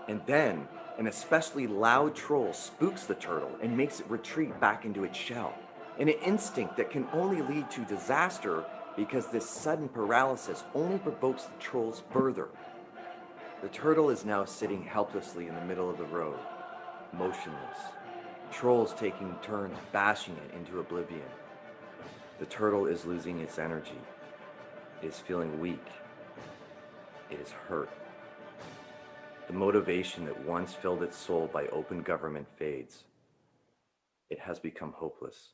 And then, an especially loud troll spooks the turtle and makes it retreat back into its shell. An instinct that can only lead to disaster because this sudden paralysis only provokes the trolls further. The turtle is now sitting helplessly in the middle of the road, motionless. Trolls taking turns bashing it into oblivion. The turtle is losing its energy. It is feeling weak. It is hurt. The motivation that once filled its soul by open government fades. It has become hopeless.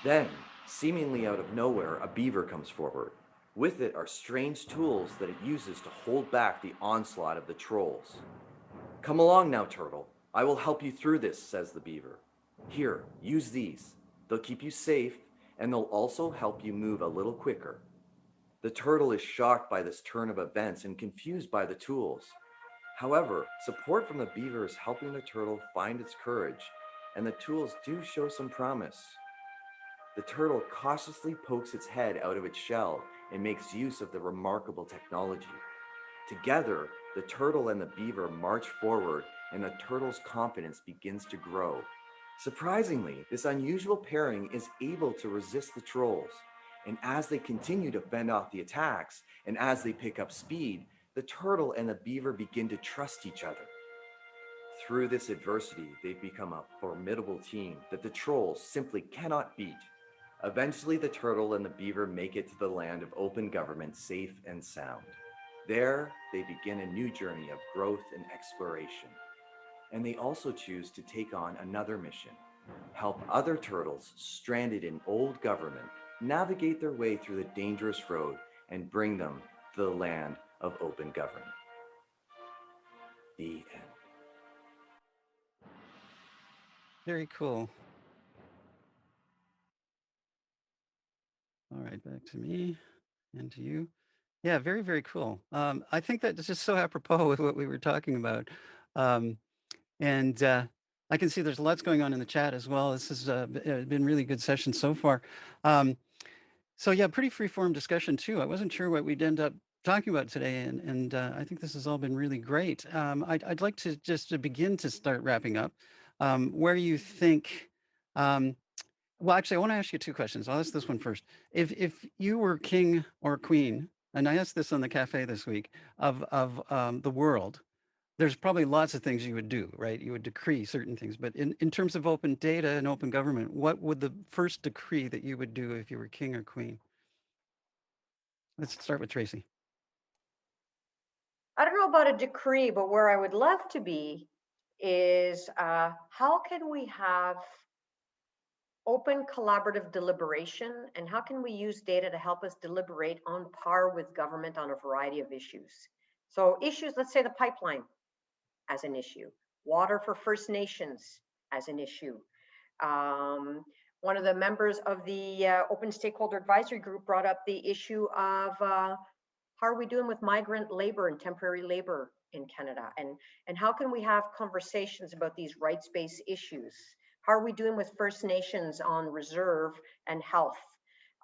Then, seemingly out of nowhere, a beaver comes forward. With it are strange tools that it uses to hold back the onslaught of the trolls. Come along now, turtle. I will help you through this, says the beaver. Here, use these. They'll keep you safe, and they'll also help you move a little quicker. The turtle is shocked by this turn of events and confused by the tools. However, support from the beaver is helping the turtle find its courage, and the tools do show some promise. The turtle cautiously pokes its head out of its shell and makes use of the remarkable technology. Together, the turtle and the beaver march forward, and the turtle's confidence begins to grow. Surprisingly, this unusual pairing is able to resist the trolls, and as they continue to fend off the attacks, and as they pick up speed, the turtle and the beaver begin to trust each other. Through this adversity, they've become a formidable team that the trolls simply cannot beat. Eventually, the turtle and the beaver make it to the land of open government safe and sound. There, they begin a new journey of growth and exploration. And they also choose to take on another mission, help other turtles stranded in old government navigate their way through the dangerous road and bring them to the land of open government. The end. Very cool. All right, back to me and to you. Yeah, very, very cool. I think that is just so apropos with what we were talking about. And I can see there's lots going on in the chat as well. This has been really good session so far. So yeah, pretty free-form discussion too. I wasn't sure what we'd end up talking about today, and I think this has all been really great. I'd like to just to begin to start wrapping up. Where you think, well, actually, I want to ask you two questions. I'll ask this one first. If you were king or queen, and I asked this on the cafe this week, of the world, there's probably lots of things you would do, right? You would decree certain things, but in terms of open data and open government, what would the first decree that you would do if you were king or queen? Let's start with Tracey. I don't know about a decree, but where I would love to be is how can we have open collaborative deliberation, and how can we use data to help us deliberate on par with government on a variety of issues? So issues, let's say the pipeline as an issue, water for First Nations as an issue. One of the members of the Open Stakeholder Advisory Group brought up the issue of how are we doing with migrant labor and temporary labor in Canada? And how can we have conversations about these rights-based issues? How are we doing with First Nations on reserve and health?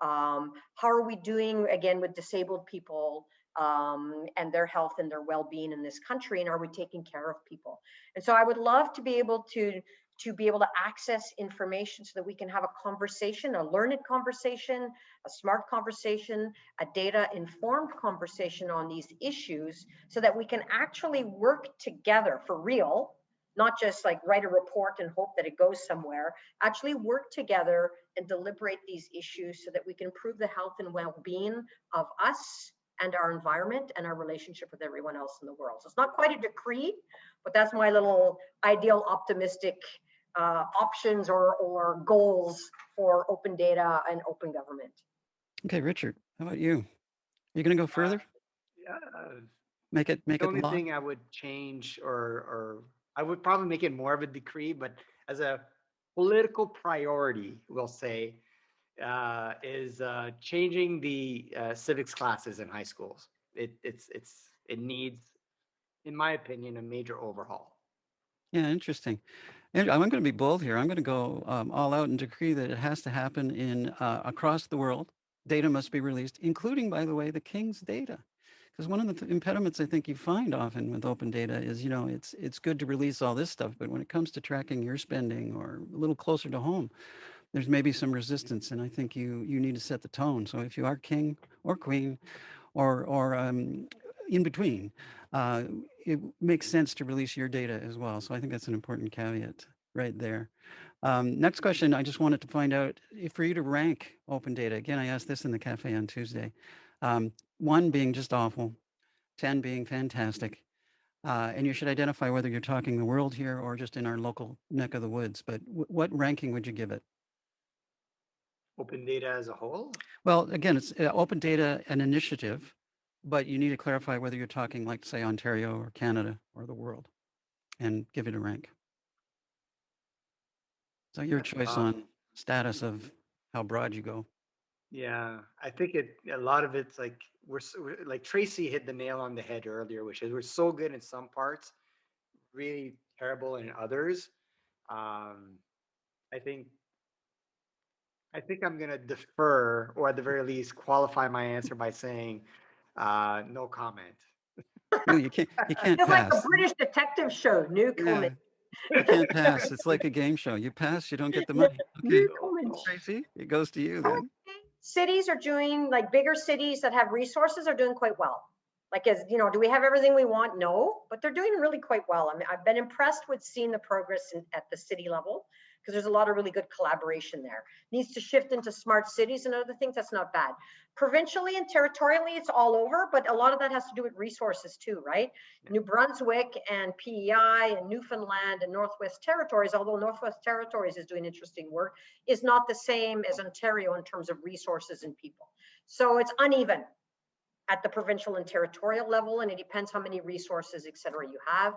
How are we doing, again, with disabled people and their health and their well-being in this country? And are we taking care of people? And so I would love to be able to to be able to access information so that we can have a conversation, a learned conversation, a smart conversation, a data informed conversation on these issues so that we can actually work together for real, not just like write a report and hope that it goes somewhere, actually work together and deliberate these issues so that we can improve the health and well-being of us and our environment and our relationship with everyone else in the world. So it's not quite a decree, but that's my little ideal optimistic options or goals for open data and open government. Okay, Richard, how about you? Are you going to go further? Yeah, Make it the only law? thing I would change, or I would probably make it more of a decree, but as a political priority, we'll say, is changing the civics classes in high schools. It needs, in my opinion, a major overhaul. Yeah, interesting. And I'm going to be bold here. I'm going to go all out and decree that it has to happen in across the world. Data must be released, including, by the way, the King's data. Because one of the impediments I think you find often with open data is, it's good to release all this stuff, but when it comes to tracking your spending or a little closer to home, there's maybe some resistance, and I think you need to set the tone. So if you are king or queen or in between, it makes sense to release your data as well. So I think that's an important caveat right there. Next question, I just wanted to find out if for you to rank open data. Again, I asked this in the cafe on Tuesday. 1 being just awful, 10 being fantastic. And you should identify whether you're talking the world here or just in our local neck of the woods. But what ranking would you give it? Open data as a whole? Well, again, it's open data, an initiative, but you need to clarify whether you're talking like, say, Ontario or Canada or the world, and give it a rank. So your choice on status of how broad you go. Yeah, I think a lot of it's like we're like Tracey hit the nail on the head earlier, which is we're so good in some parts, really terrible in others. Um, I think I'm gonna defer, or at the very least, qualify my answer by saying no comment. No, you can't It's like a pass. British detective show, new Yeah, comment. you can't pass. It's like a game show. You pass, you don't get the money. Okay, New comment. Tracy, it goes to you I would then. say cities are doing, like bigger cities that have resources are doing quite well. Like, as you know, do we have everything we want? No, but they're doing really quite well. I mean, I've been impressed with seeing the progress at the city level because there's a lot of really good collaboration there. Needs to shift into smart cities and other things. That's not bad. Provincially and territorially, it's all over, but a lot of that has to do with resources too, right? New Brunswick and PEI and Newfoundland and Northwest Territories, although Northwest Territories is doing interesting work, is not the same as Ontario in terms of resources and people. So it's uneven at the provincial and territorial level, and it depends how many resources, et cetera, you have.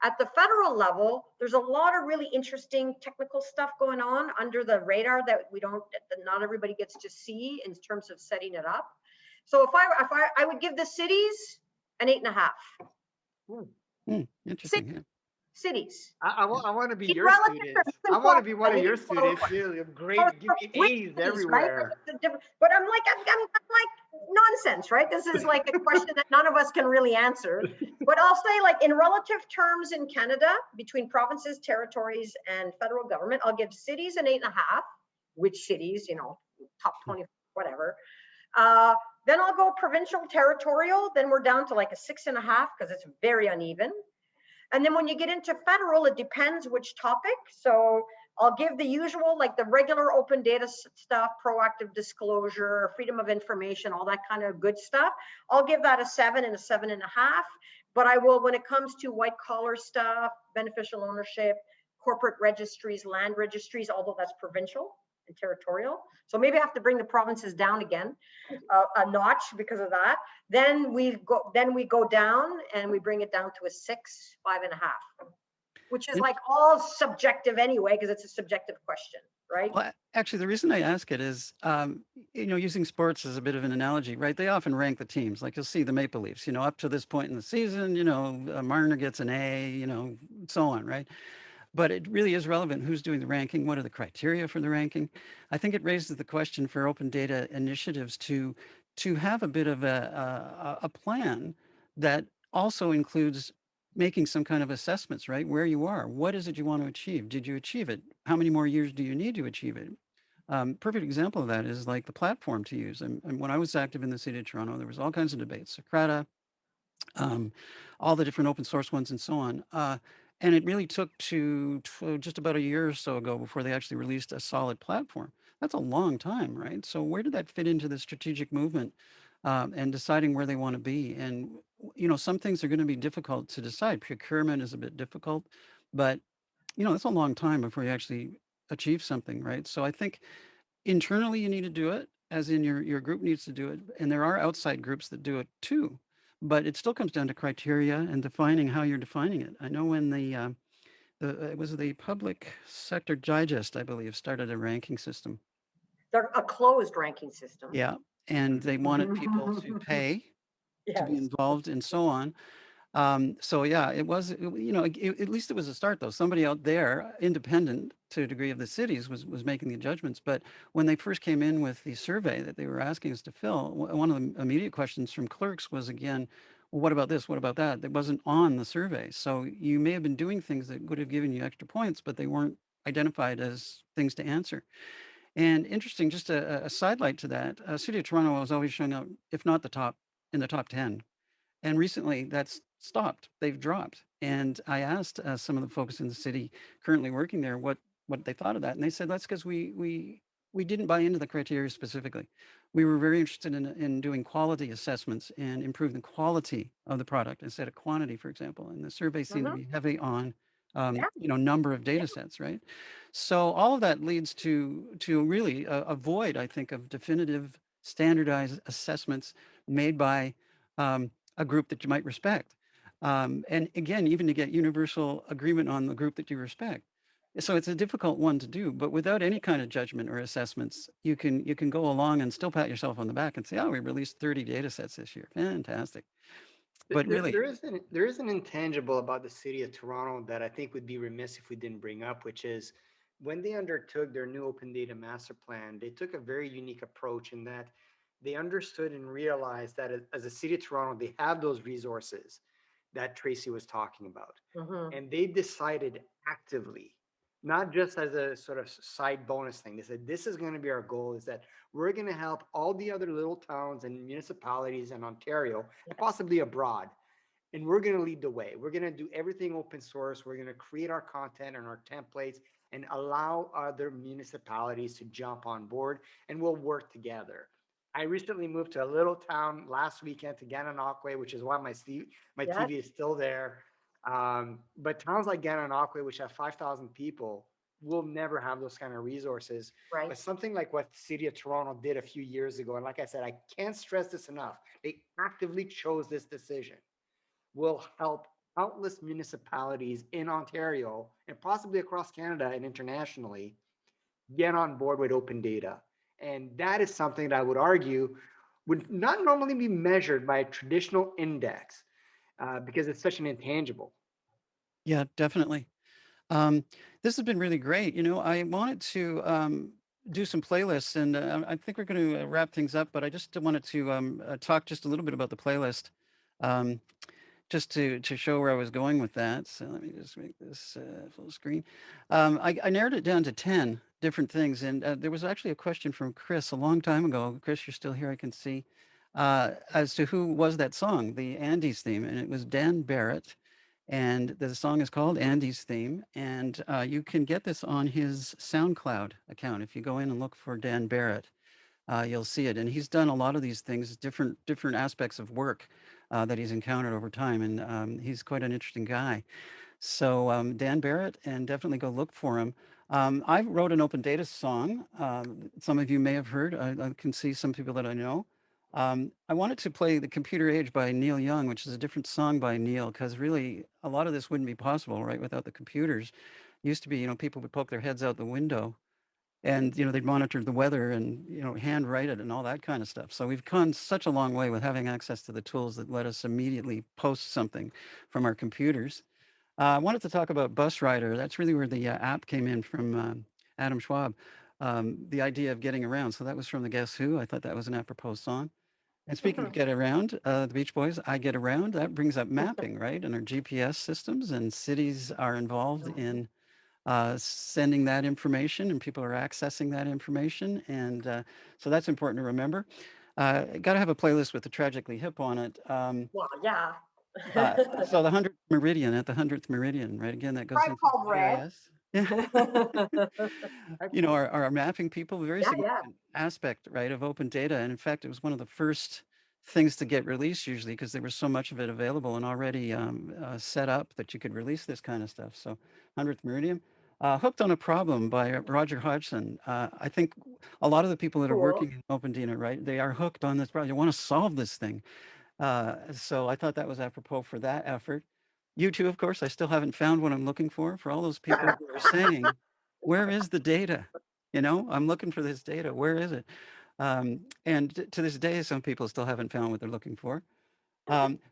At the federal level, there's a lot of really interesting technical stuff going on under the radar that not everybody gets to see in terms of setting it up. So if I would give the cities an 8.5. Interesting. Yeah. Cities. I want to be In your relative student. terms, I want to be one of qualify. your students. Feel great. Give me A's everywhere. Right? But I'm like nonsense, right? This is like a question that none of us can really answer. But I'll say, like, in relative terms in Canada, between provinces, territories, and federal government, I'll give cities an 8.5. Which cities, top 20, whatever. Then I'll go provincial, territorial. Then we're down to like a 6.5 because it's very uneven. And then when you get into federal, it depends which topic. So I'll give the usual, like the regular open data stuff, proactive disclosure, freedom of information, all that kind of good stuff. I'll give that a 7 and a 7.5. But I will, when it comes to white collar stuff, beneficial ownership, corporate registries, land registries, although that's provincial and territorial. So maybe I have to bring the provinces down again a notch because of that. Then we go down and we bring it down to a 6, 5.5, which is like all subjective anyway, because it's a subjective question, right? Well, actually, the reason I ask it is, using sports as a bit of an analogy, right? They often rank the teams. Like you'll see the Maple Leafs, up to this point in the season, Marner gets an A, so on, right? But it really is relevant who's doing the ranking, what are the criteria for the ranking. I think it raises the question for open data initiatives to have a bit of a plan that also includes making some kind of assessments, right? Where you are, what is it you want to achieve? Did you achieve it? How many more years do you need to achieve it? Perfect example of that is like the platform to use. And when I was active in the city of Toronto, there was all kinds of debates, Socrata, um, all the different open source ones and so on. And it really took to just about a year or so ago before they actually released a solid platform. That's a long time, right? So where did that fit into the strategic movement and deciding where they want to be? And some things are going to be difficult to decide. Procurement is a bit difficult, but that's a long time before you actually achieve something, right? So I think internally you need to do it, as in your group needs to do it, and there are outside groups that do it too, but it still comes down to criteria and defining how you're defining it. I know when it was the Public Sector Digest, I believe, started a ranking system. They're a closed ranking system. Yeah, and they wanted people to pay to be Yes. involved and so on. So yeah, it was, at least it was a start though. Somebody out there, independent to a degree of the cities, was making the judgments. But when they first came in with the survey that they were asking us to fill, one of the immediate questions from clerks was again, well, what about this? What about that? That wasn't on the survey. So you may have been doing things that would have given you extra points, but they weren't identified as things to answer. And interesting, just a sidelight to that, City of Toronto was always showing up, if not in the top 10, and recently that's stopped. They've dropped. And I asked some of the folks in the city currently working there what they thought of that. And they said that's because we didn't buy into the criteria specifically. We were very interested in doing quality assessments and improve the quality of the product instead of quantity, for example. And the survey seemed to be heavy on Yeah. number of data sets, right? So all of that leads to really a void, I think, of definitive standardized assessments made by a group that you might respect. And again, even to get universal agreement on the group that you respect. So it's a difficult one to do, but without any kind of judgment or assessments, you can go along and still pat yourself on the back and say, "Oh, we released 30 data sets this year. Fantastic." But really, There is an intangible about the city of Toronto that I think would be remiss if we didn't bring up, which is when they undertook their new open data master plan, they took a very unique approach in that they understood and realized that as a city of Toronto, they have those resources that Tracey was talking about. And they decided actively, not just as a sort of side bonus thing. They said, this is going to be our goal, is that we're going to help all the other little towns and municipalities in Ontario and possibly abroad. And we're going to lead the way. We're going to do everything open source. We're going to create our content and our templates and allow other municipalities to jump on board, and we'll work together. I recently moved to a little town last weekend to Gananoque, which is why my Yes. TV is still there. But towns like Gananoque, which have 5,000 people, will never have those kind of resources. Right. But something like what the city of Toronto did a few years ago, and like I said, I can't stress this enough, they actively chose this decision, will help countless municipalities in Ontario and possibly across Canada and internationally get on board with open data. And that is something that I would argue would not normally be measured by a traditional index because it's such an intangible. yeah, definitely. This has been really great. I wanted to do some playlists, and I think we're going to wrap things up. But I just wanted to talk just a little bit about the playlist. Um, just to show where I was going with that. So let me just make this full screen. I narrowed it down to 10 different things. And there was actually a question from Chris a long time ago. Chris, you're still here, I can see, as to who was that song, the Andy's theme. And it was Dan Barrett. And the song is called Andy's Theme. And you can get this on his SoundCloud account. If you go in and look for Dan Barrett, you'll see it. And he's done a lot of these things, different aspects of work that he's encountered over time. And he's quite an interesting guy. So Dan Barrett, and definitely go look for him. I wrote an open data song. Some of you may have heard. I can see some people that I know. I wanted to play The Computer Age by Neil Young, which is a different song by Neil, because really a lot of this wouldn't be possible, right, without the computers. It used to be, people would poke their heads out the window and they'd monitor the weather and hand write it and all that kind of stuff. So we've gone such a long way with having access to the tools that let us immediately post something from our computers. I wanted to talk about Bus Rider. That's really where the app came in from Adam Schwab. The idea of getting around. So that was from the Guess Who. I thought that was an apropos song. And speaking of get around, the Beach Boys, I get around. That brings up mapping, right? And our GPS systems, and cities are involved in sending that information, and people are accessing that information. And so that's important to remember. Got to have a playlist with the Tragically Hip on it. Well, yeah. So the 100th meridian, at the 100th meridian, right? Again, that goes Tribe into Called the Red. GIS. Yeah. You know, our mapping people, very Yeah, yeah. significant aspect, right, of open data. And in fact, it was one of the first things to get released usually because there was so much of it available and already set up that you could release this kind of stuff. So 100th Meridian. Hooked on a Problem by Roger Hodgson. I think a lot of the people that are Cool. working in Open Data, right, they are hooked on this project. They want to solve this thing. So I thought that was apropos for that effort. You too, of course, I still haven't found what I'm looking for all those people who are saying, where is the data? You know, I'm looking for this data. Where is it? And to this day, some people still haven't found what they're looking for.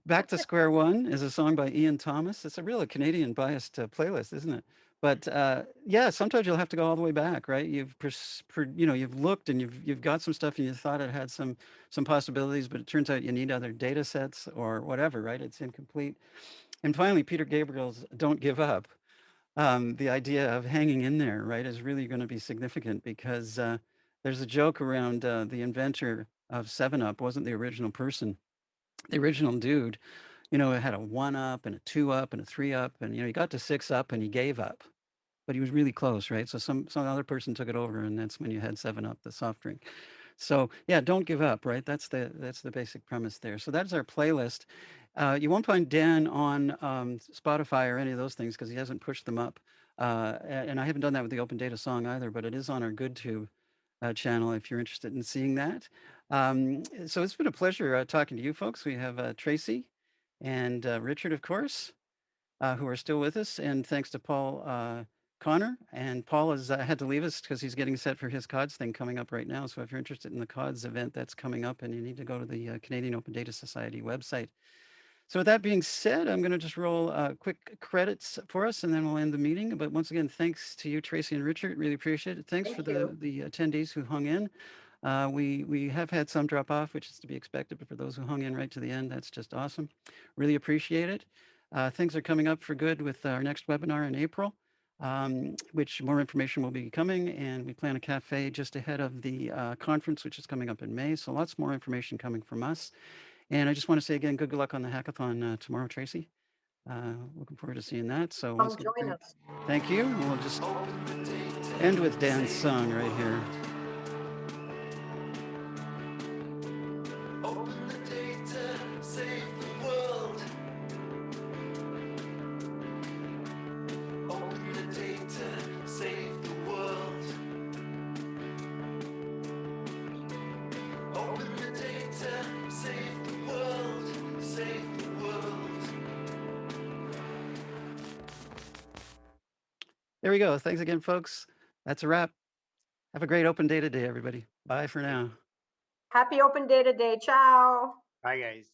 Back to Square One is a song by Ian Thomas. It's a real Canadian biased playlist, isn't it? But yeah, sometimes you'll have to go all the way back, right? You know, you've looked and you've got some stuff and you thought it had some possibilities, but it turns out you need other data sets or whatever, right? It's incomplete. And finally, Peter Gabriel's "Don't Give Up." The idea of hanging in there, right, is really going to be significant because there's a joke around the inventor of 7-Up wasn't the original person. The original dude, you know, it had a 1-up and a 2-up and a 3-up, and you know, he got to 6-up and he gave up, but he was really close, right? So some other person took it over, and that's when you had 7-Up, the soft drink. So yeah, don't give up, right? That's the basic premise there. So that's our playlist. You won't find Dan on Spotify or any of those things because he hasn't pushed them up. And I haven't done that with the Open Data song either, but it is on our GoodTube channel if you're interested in seeing that. So it's been a pleasure talking to you folks. We have Tracey and Richard, of course, who are still with us. And thanks to Paul Connor. And Paul has had to leave us because he's getting set for his CODS thing coming up right now. So if you're interested in the CODS event that's coming up, and you need to go to the Canadian Open Data Society website. So with that being said, I'm going to just roll quick credits for us, and then we'll end the meeting. But once again, thanks to you, Tracey and Richard. Really appreciate it. Thanks for the attendees who hung in. We have had some drop off, which is to be expected, but for those who hung in right to the end, that's just awesome. Really appreciate it. Things are coming up for good with our next webinar in April, which more information will be coming, and we plan a cafe just ahead of the conference, which is coming up in May. So lots more information coming from us. And I just want to say again, good luck on the hackathon tomorrow, Tracey. Looking forward to seeing that. So Come join us. Thank you. We'll just end with Dan's song right here. Open the data, save the world. Open the data, save the world. Open the data, save the world, save the world. There we go. Thanks again, folks. That's a wrap. Have a great Open Data Day, everybody. Bye for now. Happy Open Data Day. Ciao. Bye, guys.